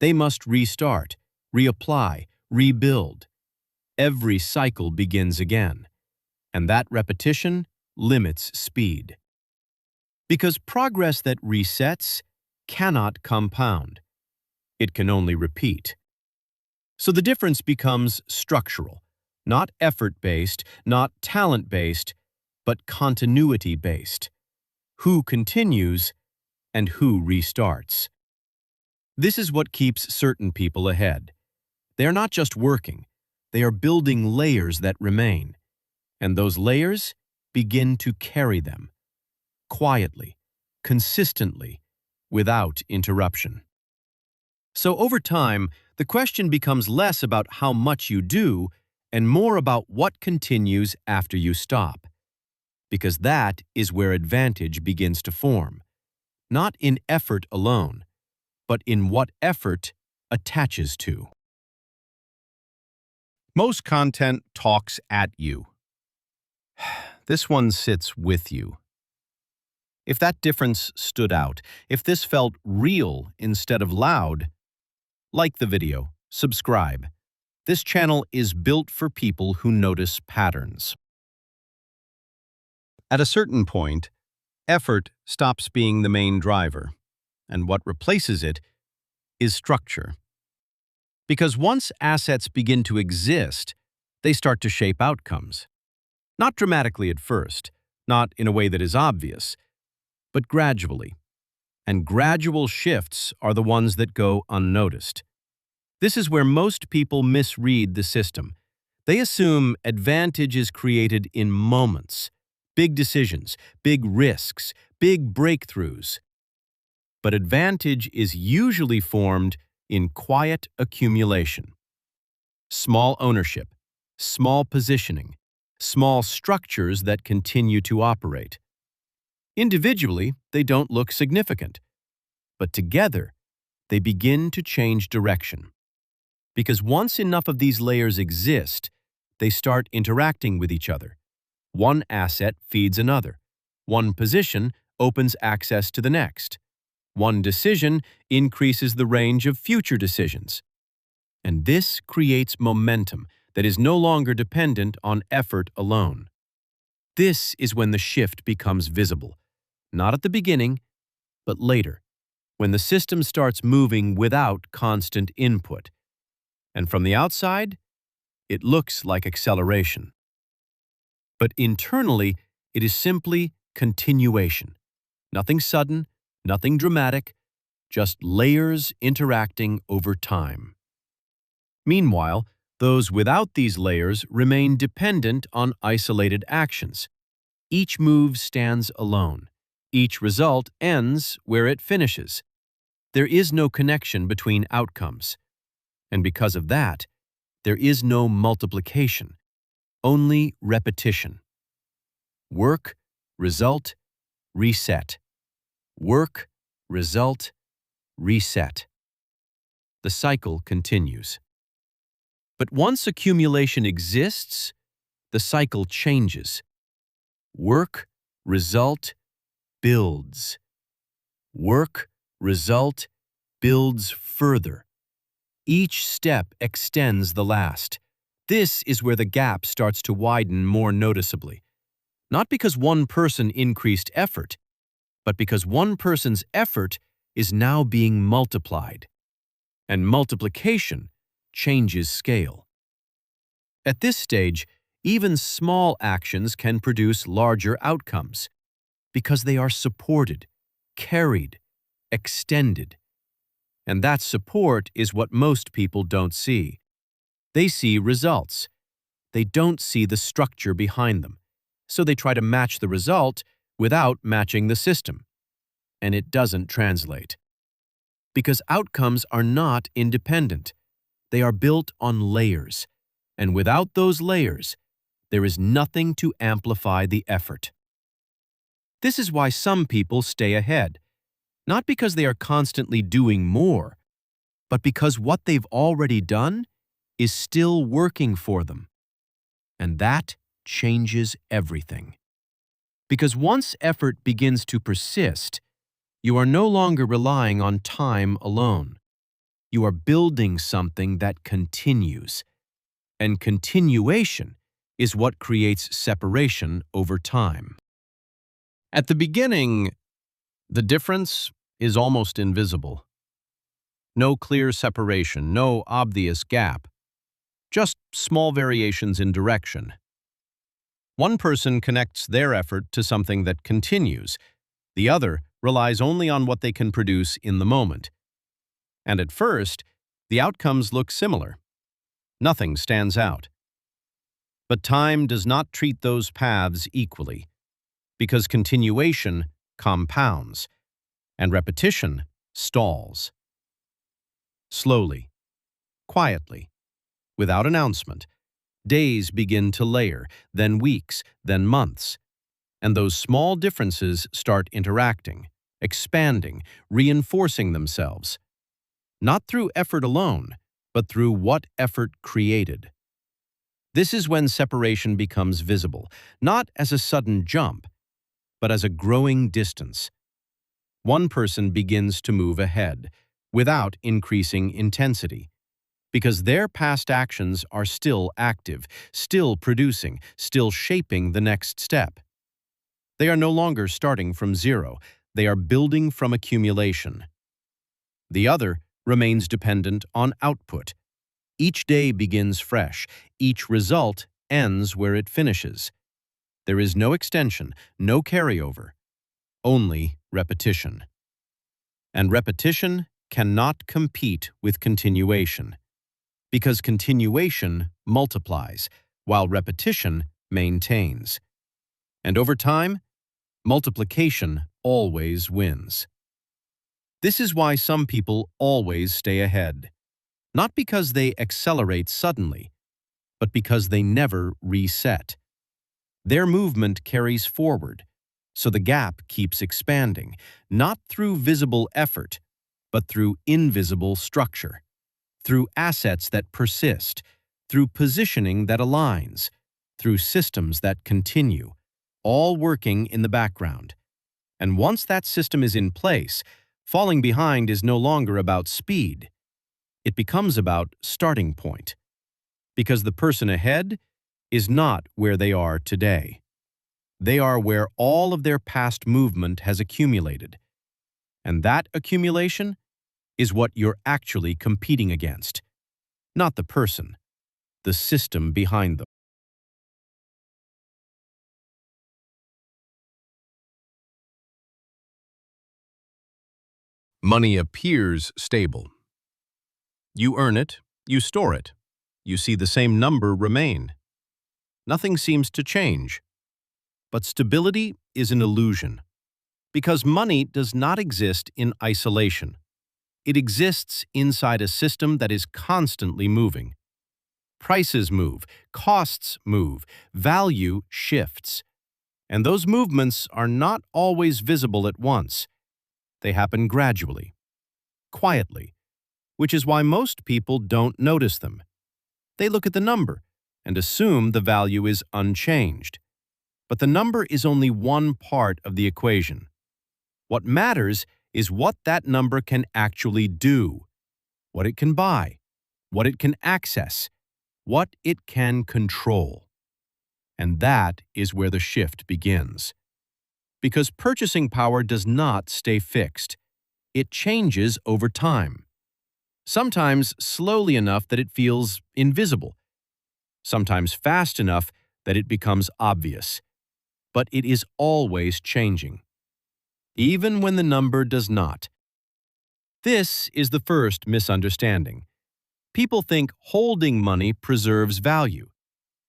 They must restart, reapply, rebuild. Every cycle begins again, and that repetition limits speed. Because progress that resets cannot compound. It can only repeat. So the difference becomes structural, not effort-based, not talent-based, but continuity-based. Who continues and who restarts. This is what keeps certain people ahead. They are not just working, they are building layers that remain. And those layers begin to carry them, quietly, consistently, without interruption. So over time, the question becomes less about how much you do and more about what continues after you stop. because that is where advantage begins to form, not in effort alone, but in what effort attaches to. Most content talks at you. This one sits with you. If that difference stood out, if this felt real instead of loud, like the video, subscribe. This channel is built for people who notice patterns. At a certain point, effort stops being the main driver, and what replaces it is structure. Because once assets begin to exist, they start to shape outcomes. Not dramatically at first, not in a way that is obvious, but gradually. And gradual shifts are the ones that go unnoticed. This is where most people misread the system. They assume advantage is created in moments, big decisions, big risks, big breakthroughs. But advantage is usually formed in quiet accumulation. Small ownership, small positioning, small structures that continue to operate. Individually, they don't look significant, but together, they begin to change direction. Because once enough of these layers exist, they start interacting with each other. One asset feeds another. One position opens access to the next. One decision increases the range of future decisions. And this creates momentum that is no longer dependent on effort alone. This is when the shift becomes visible, not at the beginning, but later, when the system starts moving without constant input. And from the outside, it looks like acceleration. But internally, it is simply continuation. Nothing sudden, nothing dramatic, just layers interacting over time. Meanwhile, those without these layers remain dependent on isolated actions. Each move stands alone. Each result ends where it finishes. There is no connection between outcomes. And because of that, there is no multiplication, only repetition. Work, result, reset. Work, result, reset. The cycle continues. But once accumulation exists, the cycle changes. Work, result, builds. Work, result, builds further. Each step extends the last. This is where the gap starts to widen more noticeably. Not because one person increased effort, but because one person's effort is now being multiplied. And multiplication changes scale. At this stage, even small actions can produce larger outcomes because they are supported, carried, extended. And that support is what most people don't see. They see results. They don't see the structure behind them. So they try to match the result without matching the system. And it doesn't translate. Because outcomes are not independent. They are built on layers. And without those layers, there is nothing to amplify the effort. This is why some people stay ahead. Not because they are constantly doing more, but because what they've already done is still working for them. And that changes everything. Because once effort begins to persist, you are no longer relying on time alone. You are building something that continues. And continuation is what creates separation over time. At the beginning, the difference is almost invisible. No clear separation, no obvious gap. Just small variations in direction. One person connects their effort to something that continues. The other relies only on what they can produce in the moment. And at first, the outcomes look similar. Nothing stands out. But time does not treat those paths equally, because continuation compounds, and repetition stalls. Slowly, quietly, without announcement, days begin to layer, then weeks, then months. And those small differences start interacting, expanding, reinforcing themselves, not through effort alone, but through what effort created. This is when separation becomes visible, not as a sudden jump, but as a growing distance. One person begins to move ahead, without increasing intensity, because their past actions are still active, still producing, still shaping the next step. They are no longer starting from zero, they are building from accumulation. The other remains dependent on output. Each day begins fresh, each result ends where it finishes. There is no extension, no carryover, only repetition. And repetition cannot compete with continuation, because continuation multiplies, while repetition maintains. And over time, multiplication always wins. This is why some people always stay ahead, not because they accelerate suddenly, but because they never reset. Their movement carries forward, so the gap keeps expanding, not through visible effort, but through invisible structure, through assets that persist, through positioning that aligns, through systems that continue, all working in the background. And once that system is in place, falling behind is no longer about speed. It becomes about starting point, because the person ahead is not where they are today. They are where all of their past movement has accumulated. And that accumulation is what you're actually competing against, not the person, the system behind them. Money appears stable. You earn it, you store it, you see the same number remain. Nothing seems to change. But stability is an illusion, because money does not exist in isolation. It exists inside a system that is constantly moving. Prices move, costs move, value shifts. And those movements are not always visible at once. They happen gradually, quietly, which is why most people don't notice them. They look at the number and assume the value is unchanged. But the number is only one part of the equation. What matters is what that number can actually do, what it can buy, what it can access, what it can control. And that is where the shift begins. Because purchasing power does not stay fixed. It changes over time. Sometimes slowly enough that it feels invisible. Sometimes fast enough that it becomes obvious. But it is always changing, even when the number does not. This is the first misunderstanding. People think holding money preserves value,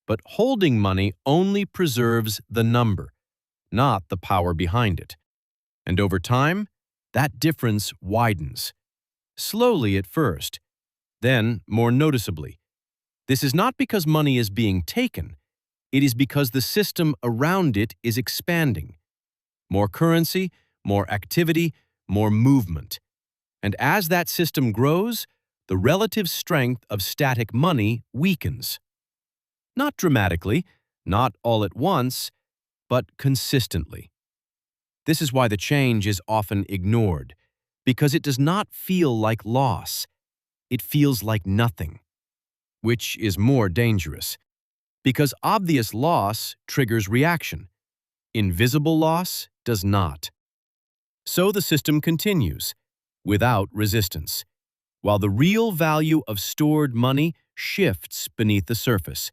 but holding money only preserves the number, not the power behind it. And over time, that difference widens. Slowly at first, then more noticeably. This is not because money is being taken. It is because the system around it is expanding. More currency, more activity, more movement. And as that system grows, the relative strength of static money weakens. Not dramatically, not all at once, but consistently. This is why the change is often ignored, because it does not feel like loss. It feels like nothing, which is more dangerous. Because obvious loss triggers reaction. Invisible loss does not. So the system continues, without resistance, while the real value of stored money shifts beneath the surface.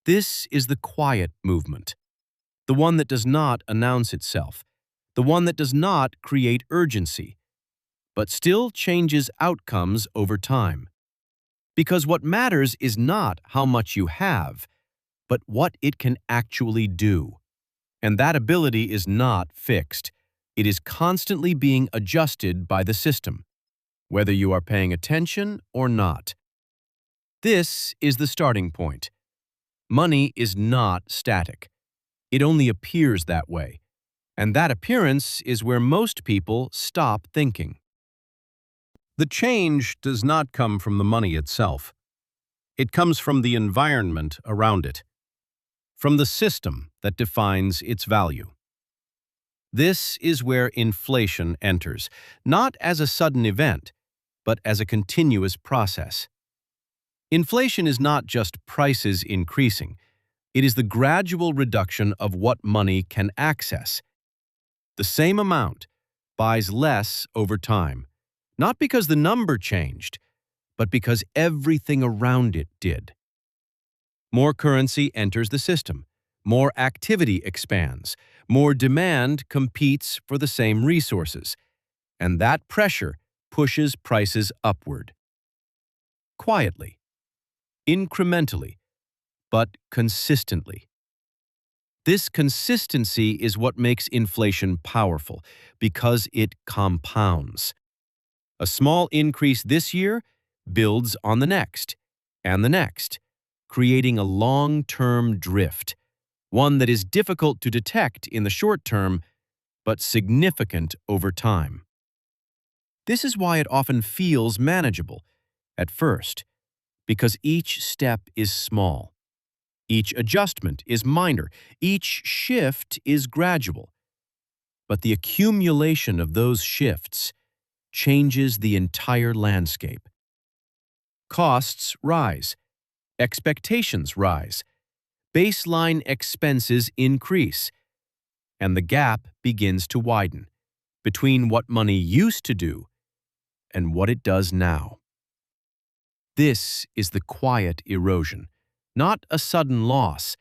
This is the quiet movement, the one that does not announce itself, the one that does not create urgency, but still changes outcomes over time. Because what matters is not how much you have, but what it can actually do. And that ability is not fixed. It is constantly being adjusted by the system, whether you are paying attention or not. This is the starting point. Money is not static. It only appears that way, and that appearance is where most people stop thinking. The change does not come from the money itself. It comes from the environment around it, from the system that defines its value. This is where inflation enters, not as a sudden event, but as a continuous process. Inflation is not just prices increasing. It is the gradual reduction of what money can access. The same amount buys less over time, not because the number changed, but because everything around it did. More currency enters the system, more activity expands, more demand competes for the same resources, and that pressure pushes prices upward. Quietly, incrementally, but consistently. This consistency is what makes inflation powerful, because it compounds. A small increase this year builds on the next, and the next, creating a long-term drift, one that is difficult to detect in the short term, but significant over time. This is why it often feels manageable at first, because each step is small. Each adjustment is minor. Each shift is gradual. But the accumulation of those shifts changes the entire landscape. Costs rise. Expectations rise. Baseline expenses increase. And the gap begins to widen between what money used to do and what it does now. This is the quiet erosion, not a sudden loss,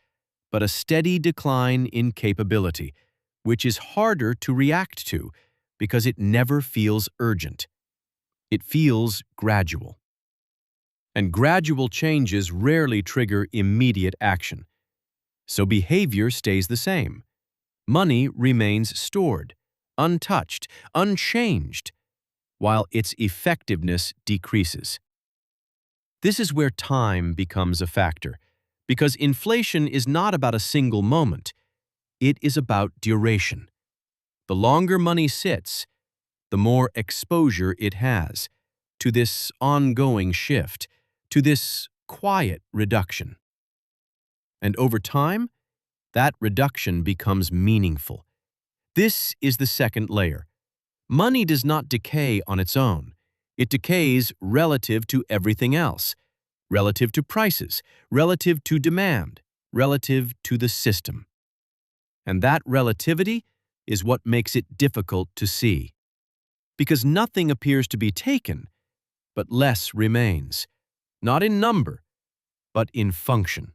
but a steady decline in capability, which is harder to react to because it never feels urgent. It feels gradual. And gradual changes rarely trigger immediate action. So behavior stays the same. Money remains stored, untouched, unchanged, while its effectiveness decreases. This is where time becomes a factor, because inflation is not about a single moment. It is about duration. The longer money sits, the more exposure it has to this ongoing shift, to this quiet reduction. And over time, that reduction becomes meaningful. This is the second layer. Money does not decay on its own. It decays relative to everything else, relative to prices, relative to demand, relative to the system. And that relativity is what makes it difficult to see. Because nothing appears to be taken, but less remains, not in number, but in function.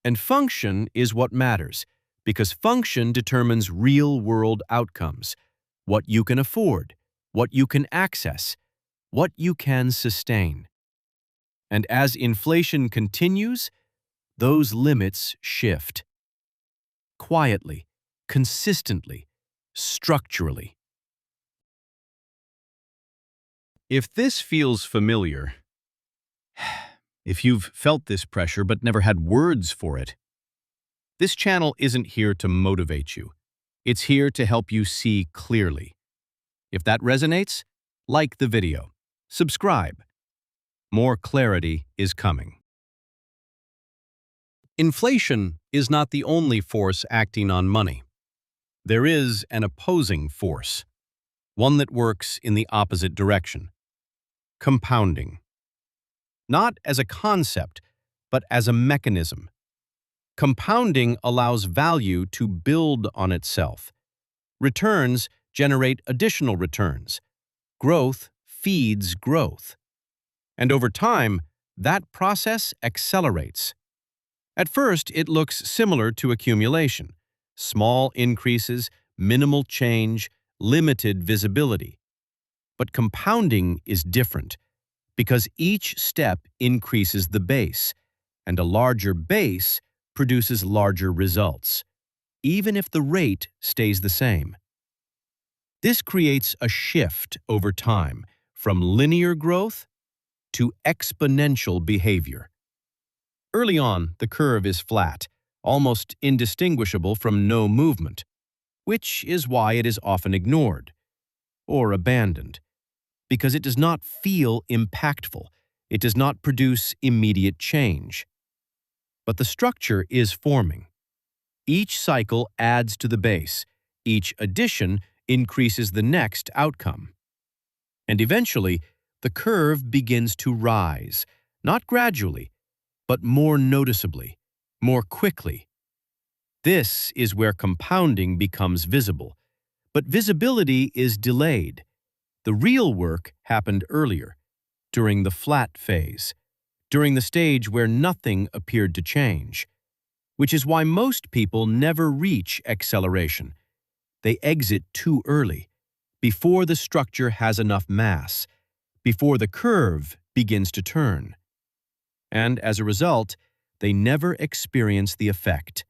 And function is what matters, because function determines real-world outcomes, what you can afford, what you can access, what you can sustain. And as inflation continues, those limits shift. Quietly, consistently, structurally. If this feels familiar, if you've felt this pressure but never had words for it, this channel isn't here to motivate you. It's here to help you see clearly. If that resonates, like the video. Subscribe. More clarity is coming. Inflation is not the only force acting on money. There is an opposing force, one that works in the opposite direction. Compounding. Not as a concept, but as a mechanism. Compounding allows value to build on itself. Returns generate additional returns. Growth feeds growth. And over time, that process accelerates. At first, it looks similar to accumulation. Small increases, minimal change, limited visibility. But compounding is different, because each step increases the base, and a larger base produces larger results, even if the rate stays the same. This creates a shift over time from linear growth to exponential behavior. Early on, the curve is flat, almost indistinguishable from no movement, which is why it is often ignored or abandoned, because it does not feel impactful. It does not produce immediate change. But the structure is forming. Each cycle adds to the base. Each addition increases the next outcome. And eventually, the curve begins to rise, not gradually, but more noticeably, more quickly. This is where compounding becomes visible. But visibility is delayed. The real work happened earlier, during the flat phase, during the stage where nothing appeared to change, which is why most people never reach acceleration. They exit too early, before the structure has enough mass, before the curve begins to turn. And as a result, they never experience the effect.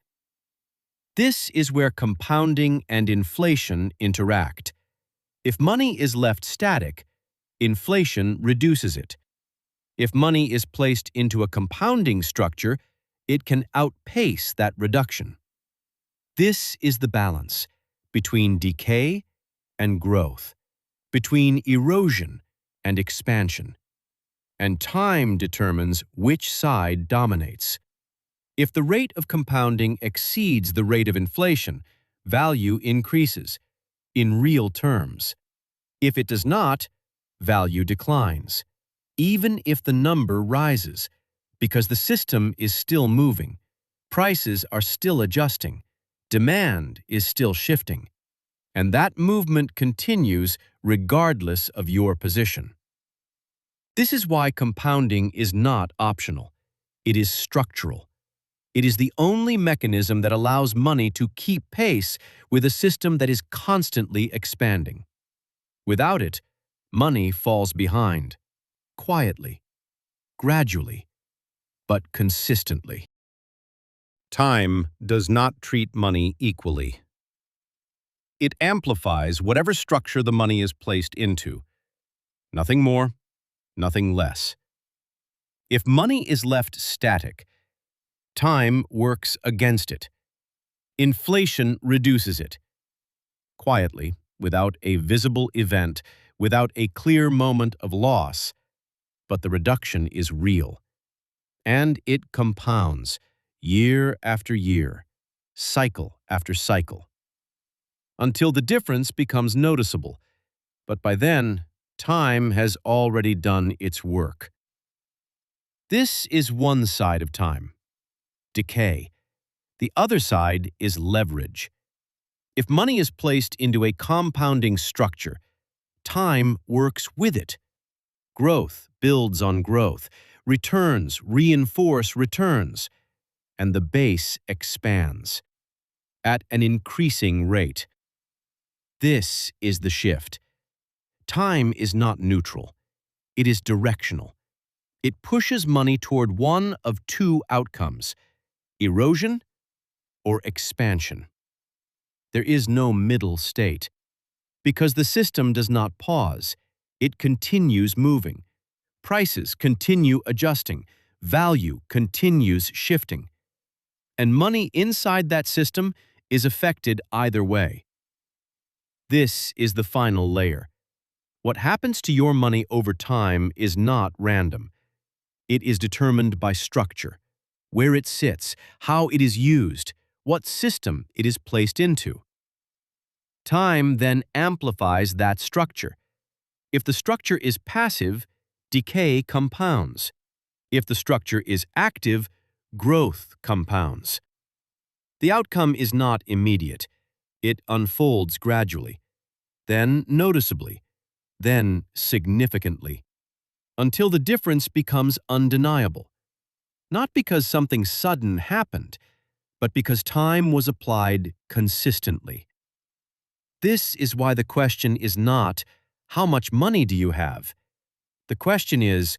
This is where compounding and inflation interact. If money is left static, inflation reduces it. If money is placed into a compounding structure, it can outpace that reduction. This is the balance between decay and growth, between erosion and expansion. And time determines which side dominates. If the rate of compounding exceeds the rate of inflation, value increases, in real terms. If it does not, value declines, even if the number rises, because the system is still moving, prices are still adjusting, demand is still shifting, and that movement continues regardless of your position. This is why compounding is not optional. It is structural. It is the only mechanism that allows money to keep pace with a system that is constantly expanding. Without it, money falls behind, quietly, gradually, but consistently. Time does not treat money equally. It amplifies whatever structure the money is placed into. Nothing more, nothing less. If money is left static, time works against it. Inflation reduces it. Quietly, without a visible event, without a clear moment of loss, but the reduction is real. And it compounds, year after year, cycle after cycle, until the difference becomes noticeable. But by then, time has already done its work. This is one side of time, decay. The other side is leverage. If money is placed into a compounding structure, time works with it. Growth builds on growth, returns reinforce returns, and the base expands at an increasing rate. This is the shift. Time is not neutral. It is directional. It pushes money toward one of two outcomes: erosion or expansion. There is no middle state. Because the system does not pause, it continues moving. Prices continue adjusting. Value continues shifting. And money inside that system is affected either way. This is the final layer. What happens to your money over time is not random. It is determined by structure, where it sits, how it is used, what system it is placed into. Time then amplifies that structure. If the structure is passive, decay compounds. If the structure is active, growth compounds. The outcome is not immediate. It unfolds gradually, then noticeably, then significantly, until the difference becomes undeniable. Not because something sudden happened, but because time was applied consistently. This is why the question is not, how much money do you have? The question is,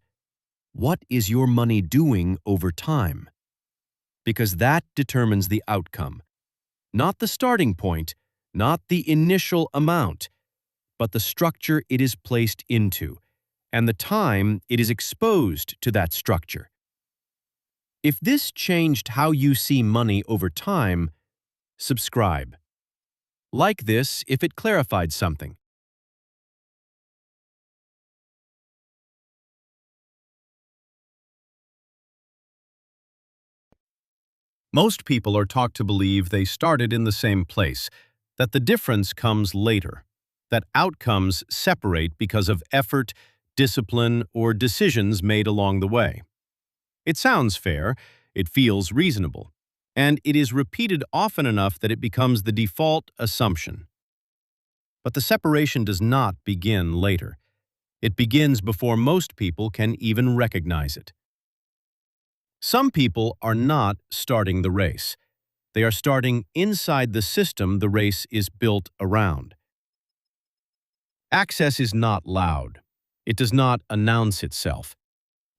what is your money doing over time? Because that determines the outcome. Not the starting point, not the initial amount, but the structure it is placed into, and the time it is exposed to that structure. If this changed how you see money over time, subscribe. Like this if it clarified something. Most people are taught to believe they started in the same place, that the difference comes later, that outcomes separate because of effort, discipline, or decisions made along the way. It sounds fair, it feels reasonable, and it is repeated often enough that it becomes the default assumption. But the separation does not begin later. It begins before most people can even recognize it. Some people are not starting the race. They are starting inside the system the race is built around. Access is not loud. It does not announce itself.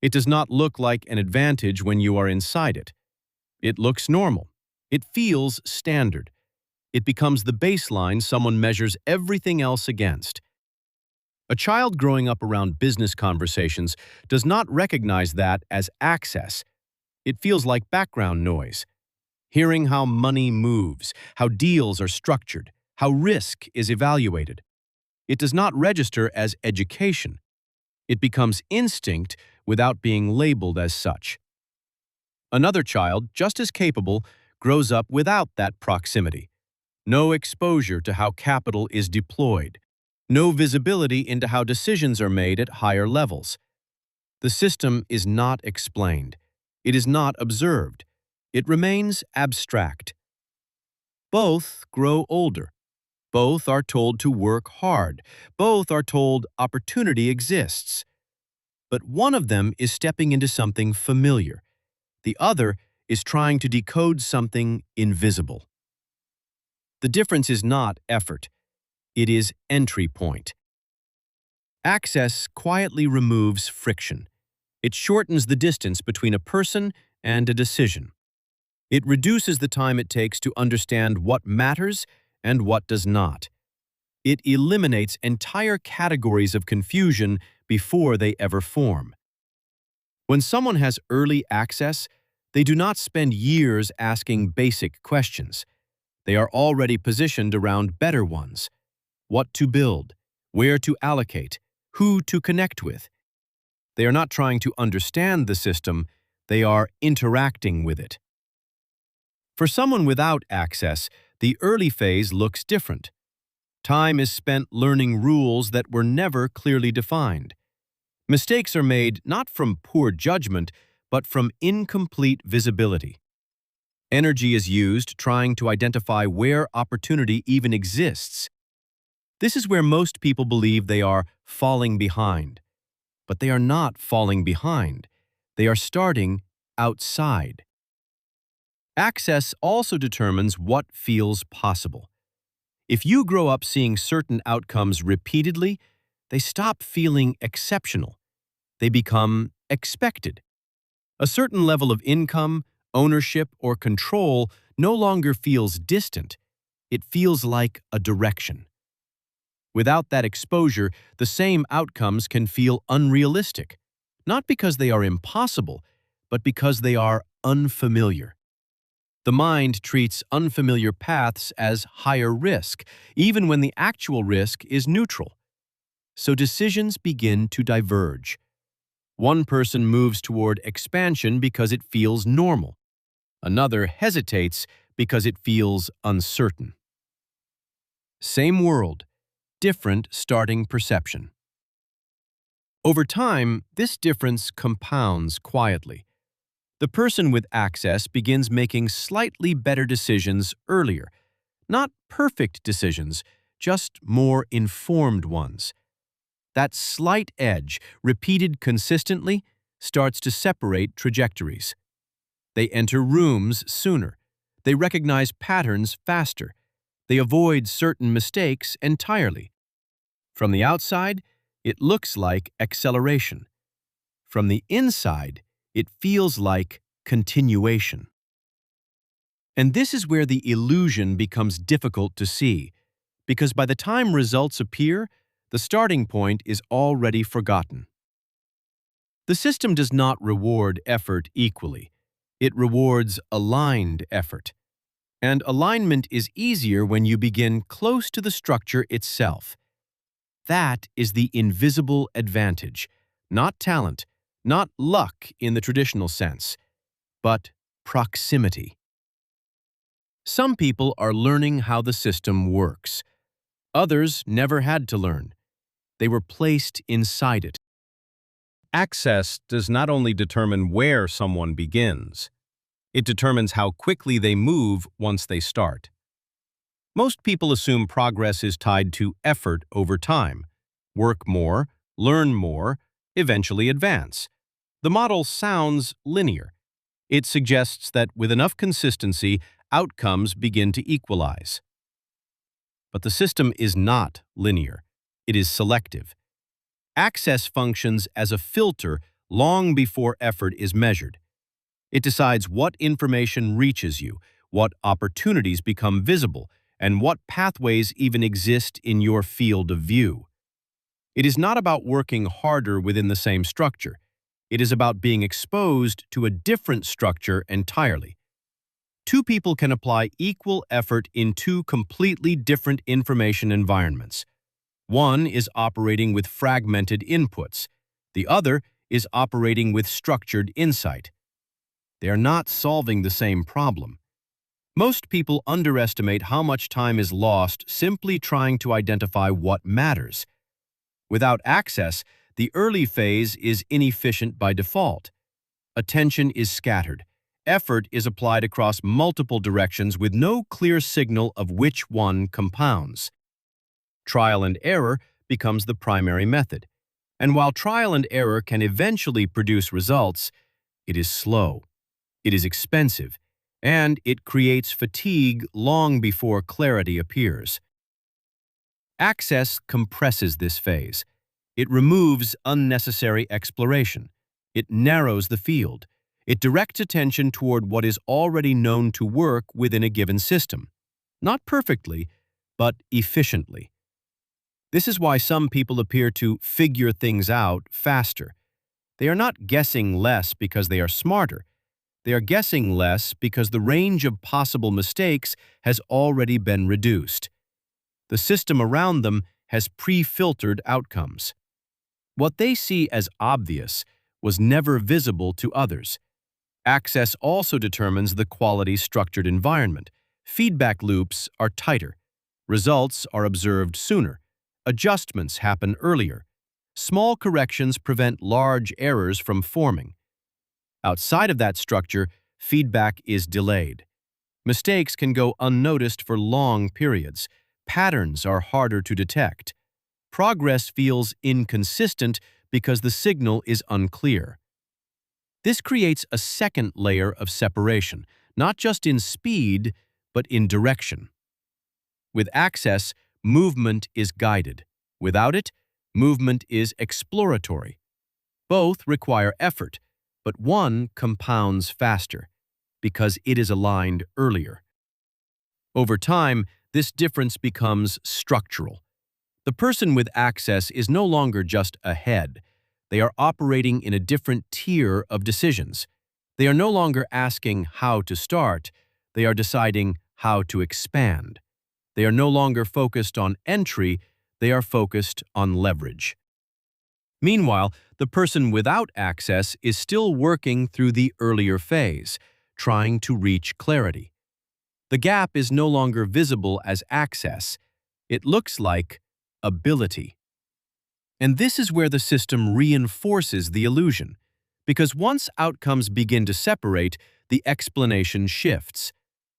It does not look like an advantage when you are inside it. It looks normal. It feels standard. It becomes the baseline someone measures everything else against. A child growing up around business conversations does not recognize that as access. It feels like background noise. Hearing how money moves, how deals are structured, how risk is evaluated. It does not register as education. It becomes instinct without being labeled as such. Another child, just as capable, grows up without that proximity. No exposure to how capital is deployed. No visibility into how decisions are made at higher levels. The system is not explained. It is not observed. It remains abstract. Both grow older. Both are told to work hard. Both are told opportunity exists. But one of them is stepping into something familiar. The other is trying to decode something invisible. The difference is not effort. It is entry point. Access quietly removes friction. It shortens the distance between a person and a decision. It reduces the time it takes to understand what matters and what does not. It eliminates entire categories of confusion before they ever form. When someone has early access, they do not spend years asking basic questions. They are already positioned around better ones. What to build, where to allocate, who to connect with. They are not trying to understand the system, they are interacting with it. For someone without access, the early phase looks different. Time is spent learning rules that were never clearly defined. Mistakes are made not from poor judgment, but from incomplete visibility. Energy is used trying to identify where opportunity even exists. This is where most people believe they are falling behind. But they are not falling behind. They are starting outside. Access also determines what feels possible. If you grow up seeing certain outcomes repeatedly, they stop feeling exceptional. They become expected. A certain level of income, ownership, or control no longer feels distant. It feels like a direction. Without that exposure, the same outcomes can feel unrealistic, not because they are impossible, but because they are unfamiliar. The mind treats unfamiliar paths as higher risk, even when the actual risk is neutral. So decisions begin to diverge. One person moves toward expansion because it feels normal. Another hesitates because it feels uncertain. Same world, different starting perception. Over time, this difference compounds quietly. The person with access begins making slightly better decisions earlier. Not perfect decisions, just more informed ones. That slight edge, repeated consistently, starts to separate trajectories. They enter rooms sooner. They recognize patterns faster. They avoid certain mistakes entirely. From the outside, it looks like acceleration. From the inside, it feels like continuation. And this is where the illusion becomes difficult to see, because by the time results appear, the starting point is already forgotten. The system does not reward effort equally. It rewards aligned effort. And alignment is easier when you begin close to the structure itself. That is the invisible advantage, not talent, not luck in the traditional sense, but proximity. Some people are learning how the system works. Others never had to learn. They were placed inside it. Access does not only determine where someone begins, it determines how quickly they move once they start. Most people assume progress is tied to effort over time. Work more, learn more, eventually advance. The model sounds linear. It suggests that with enough consistency, outcomes begin to equalize. But the system is not linear. It is selective. Access functions as a filter long before effort is measured. It decides what information reaches you, what opportunities become visible, and what pathways even exist in your field of view. It is not about working harder within the same structure. It is about being exposed to a different structure entirely. Two people can apply equal effort in two completely different information environments. One is operating with fragmented inputs. The other is operating with structured insight. They are not solving the same problem. Most people underestimate how much time is lost simply trying to identify what matters. Without access, the early phase is inefficient by default. Attention is scattered. Effort is applied across multiple directions with no clear signal of which one compounds. Trial and error becomes the primary method. And while trial and error can eventually produce results, it is slow, it is expensive, and it creates fatigue long before clarity appears. Access compresses this phase. It removes unnecessary exploration. It narrows the field. It directs attention toward what is already known to work within a given system. Not perfectly, but efficiently. This is why some people appear to figure things out faster. They are not guessing less because they are smarter. They are guessing less because the range of possible mistakes has already been reduced. The system around them has pre-filtered outcomes. What they see as obvious was never visible to others. Access also determines the quality-structured environment. Feedback loops are tighter. Results are observed sooner. Adjustments happen earlier. Small corrections prevent large errors from forming. Outside of that structure, feedback is delayed. Mistakes can go unnoticed for long periods. Patterns are harder to detect. Progress feels inconsistent because the signal is unclear. This creates a second layer of separation, not just in speed, but in direction. With access, movement is guided. Without it, movement is exploratory. Both require effort, but one compounds faster because it is aligned earlier. Over time, this difference becomes structural. The person with access is no longer just ahead. They are operating in a different tier of decisions. They are no longer asking how to start. They are deciding how to expand. They are no longer focused on entry. They are focused on leverage. Meanwhile, the person without access is still working through the earlier phase, trying to reach clarity. The gap is no longer visible as access. It looks like ability. And this is where the system reinforces the illusion, because once outcomes begin to separate, the explanation shifts.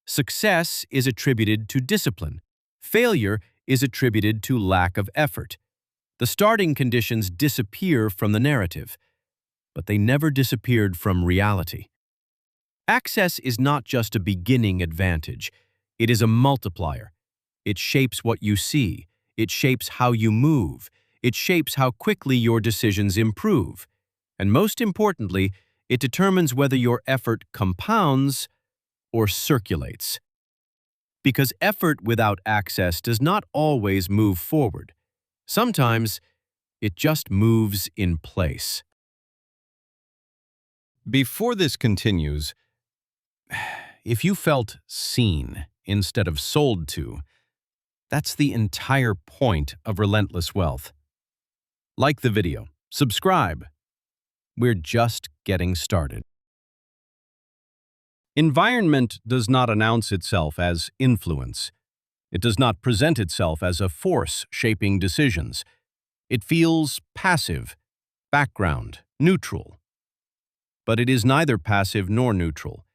Success is attributed to discipline. Failure is attributed to lack of effort. The starting conditions disappear from the narrative, but they never disappeared from reality. Access is not just a beginning advantage. It is a multiplier. It shapes what you see. It shapes how you move. It shapes how quickly your decisions improve. And most importantly, it determines whether your effort compounds or circulates. Because effort without access does not always move forward. Sometimes, it just moves in place. Before this continues, if you felt seen instead of sold to, that's the entire point of Relentless Wealth. Like the video, subscribe. We're just getting started. Environment does not announce itself as influence. It does not present itself as a force shaping decisions. It feels passive, background, neutral. But it is neither passive nor neutral.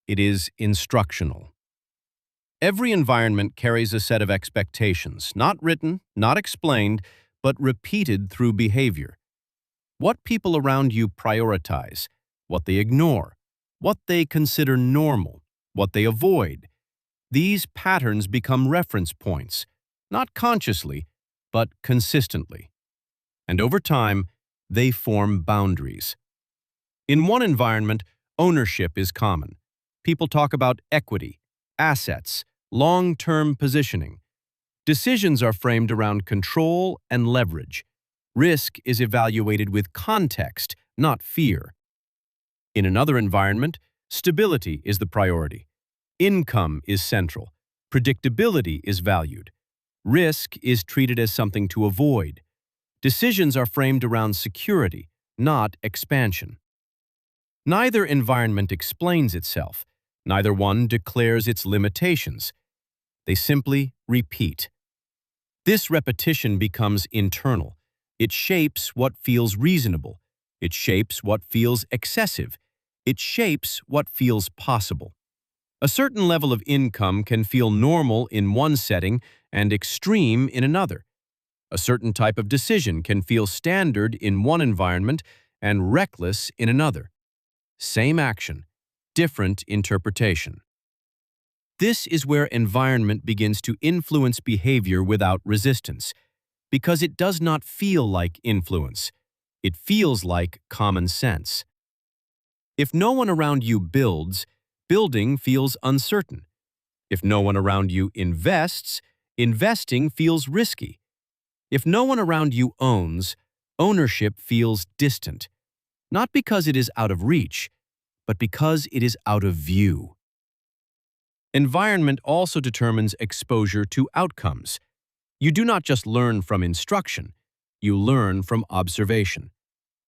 It is instructional. Every environment carries a set of expectations, not written, not explained, but repeated through behavior. What people around you prioritize, what they ignore, what they consider normal, what they avoid. These patterns become reference points, not consciously, but consistently. And over time, they form boundaries. In one environment, ownership is common. People talk about equity, assets, long-term positioning. Decisions are framed around control and leverage. Risk is evaluated with context, not fear. In another environment, stability is the priority. Income is central. Predictability is valued. Risk is treated as something to avoid. Decisions are framed around security, not expansion. Neither environment explains itself. Neither one declares its limitations. They simply repeat. This repetition becomes internal. It shapes what feels reasonable. It shapes what feels excessive. It shapes what feels possible. A certain level of income can feel normal in one setting and extreme in another. A certain type of decision can feel standard in one environment and reckless in another. Same action, different interpretation. This is where environment begins to influence behavior without resistance, because it does not feel like influence. It feels like common sense. If no one around you builds, building feels uncertain. If no one around you invests, investing feels risky. If no one around you owns, ownership feels distant. Not because it is out of reach, but because it is out of view. Environment also determines exposure to outcomes. You do not just learn from instruction, you learn from observation.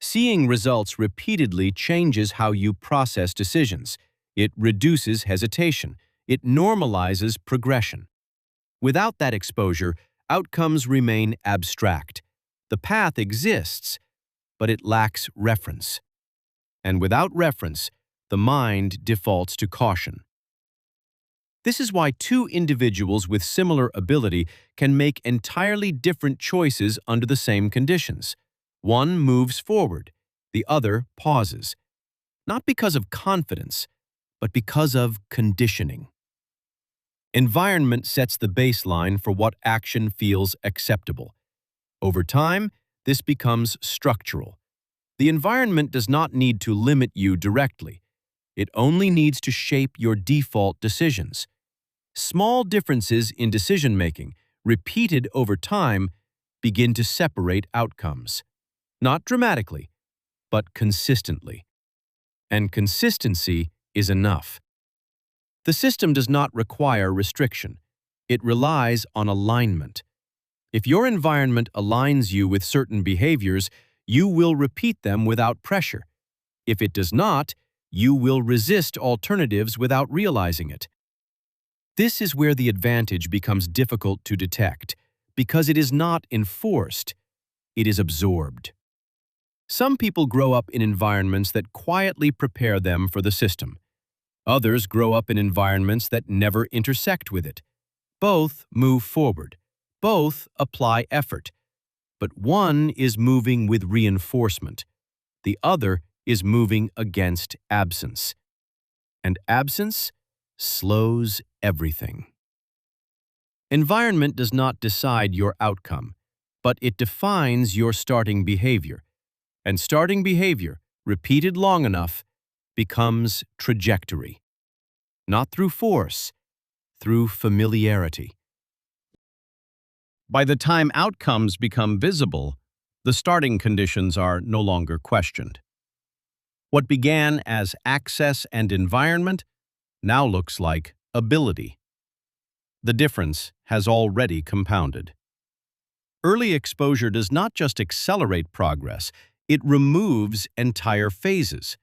Seeing results repeatedly changes how you process decisions. It reduces hesitation. It normalizes progression. Without that exposure, outcomes remain abstract. The path exists, but it lacks reference. And without reference, the mind defaults to caution. This is why two individuals with similar ability can make entirely different choices under the same conditions. One moves forward, the other pauses, not because of confidence, but because of conditioning. Environment sets the baseline for what action feels acceptable. Over time, this becomes structural. The environment does not need to limit you directly. It only needs to shape your default decisions. Small differences in decision-making, repeated over time, begin to separate outcomes. Not dramatically, but consistently. And consistency is enough. The system does not require restriction. It relies on alignment. If your environment aligns you with certain behaviors, you will repeat them without pressure. If it does not, you will resist alternatives without realizing it. This is where the advantage becomes difficult to detect, because it is not enforced, it is absorbed. Some people grow up in environments that quietly prepare them for the system. Others grow up in environments that never intersect with it. Both move forward. Both apply effort. But one is moving with reinforcement. The other is moving against absence. And absence slows everything. Environment does not decide your outcome, but it defines your starting behavior. And starting behavior, repeated long enough, becomes trajectory. Not through force, through familiarity. By the time outcomes become visible, the starting conditions are no longer questioned. What began as access and environment now looks like ability. The difference has already compounded. Early exposure does not just accelerate progress, it removes entire phases.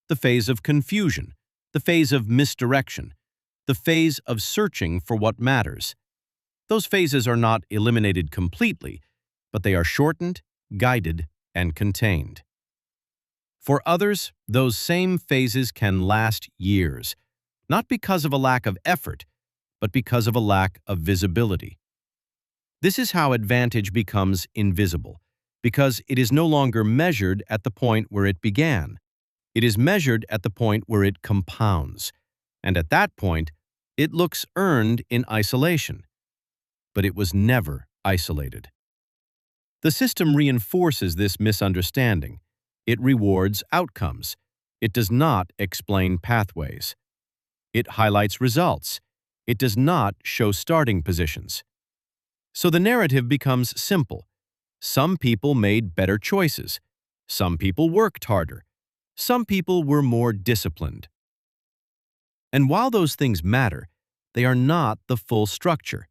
The phase of confusion, the phase of misdirection, the phase of searching for what matters. Those phases are not eliminated completely, but they are shortened, guided, and contained. For others, those same phases can last years, not because of a lack of effort, but because of a lack of visibility. This is how advantage becomes invisible, because it is no longer measured at the point where it began. It is measured at the point where it compounds, and at that point, it looks earned in isolation. But it was never isolated. The system reinforces this misunderstanding. It rewards outcomes. It does not explain pathways. It highlights results. It does not show starting positions. So the narrative becomes simple. Some people made better choices. Some people worked harder. Some people were more disciplined. And while those things matter, they are not the full structure.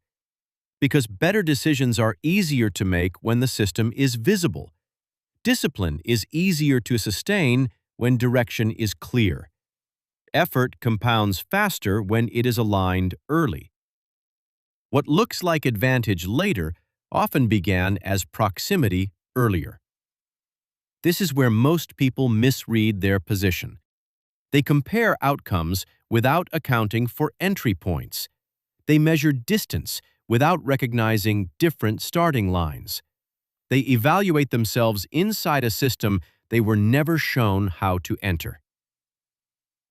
Because better decisions are easier to make when the system is visible. Discipline is easier to sustain when direction is clear. Effort compounds faster when it is aligned early. What looks like advantage later often began as proximity earlier. This is where most people misread their position. They compare outcomes without accounting for entry points. They measure distance without recognizing different starting lines. They evaluate themselves inside a system they were never shown how to enter.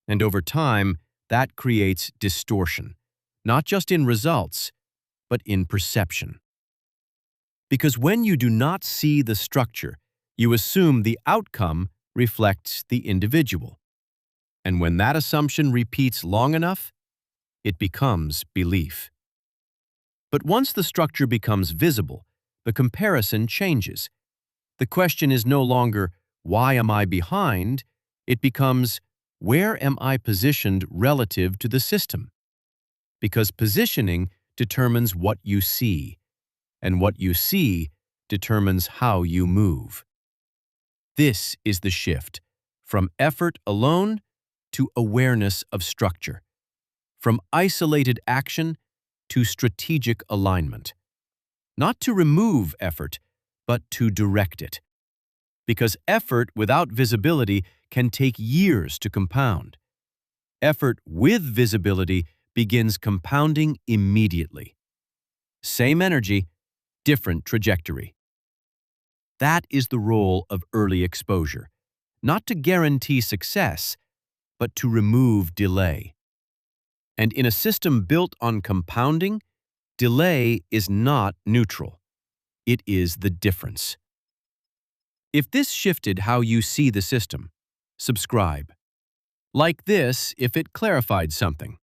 And over time, that creates distortion, not just in results, but in perception. Because when you do not see the structure, you assume the outcome reflects the individual. And when that assumption repeats long enough, it becomes belief. But once the structure becomes visible, the comparison changes. The question is no longer, why am I behind? It becomes, where am I positioned relative to the system? Because positioning determines what you see, and what you see determines how you move. This is the shift from effort alone to awareness of structure, from isolated action to strategic alignment. Not to remove effort, but to direct it. Because effort without visibility can take years to compound. Effort with visibility begins compounding immediately. Same energy, different trajectory. That is the role of early exposure, not to guarantee success, but to remove delay. And in a system built on compounding, delay is not neutral. It is the difference. If this shifted how you see the system, subscribe. Like this if it clarified something.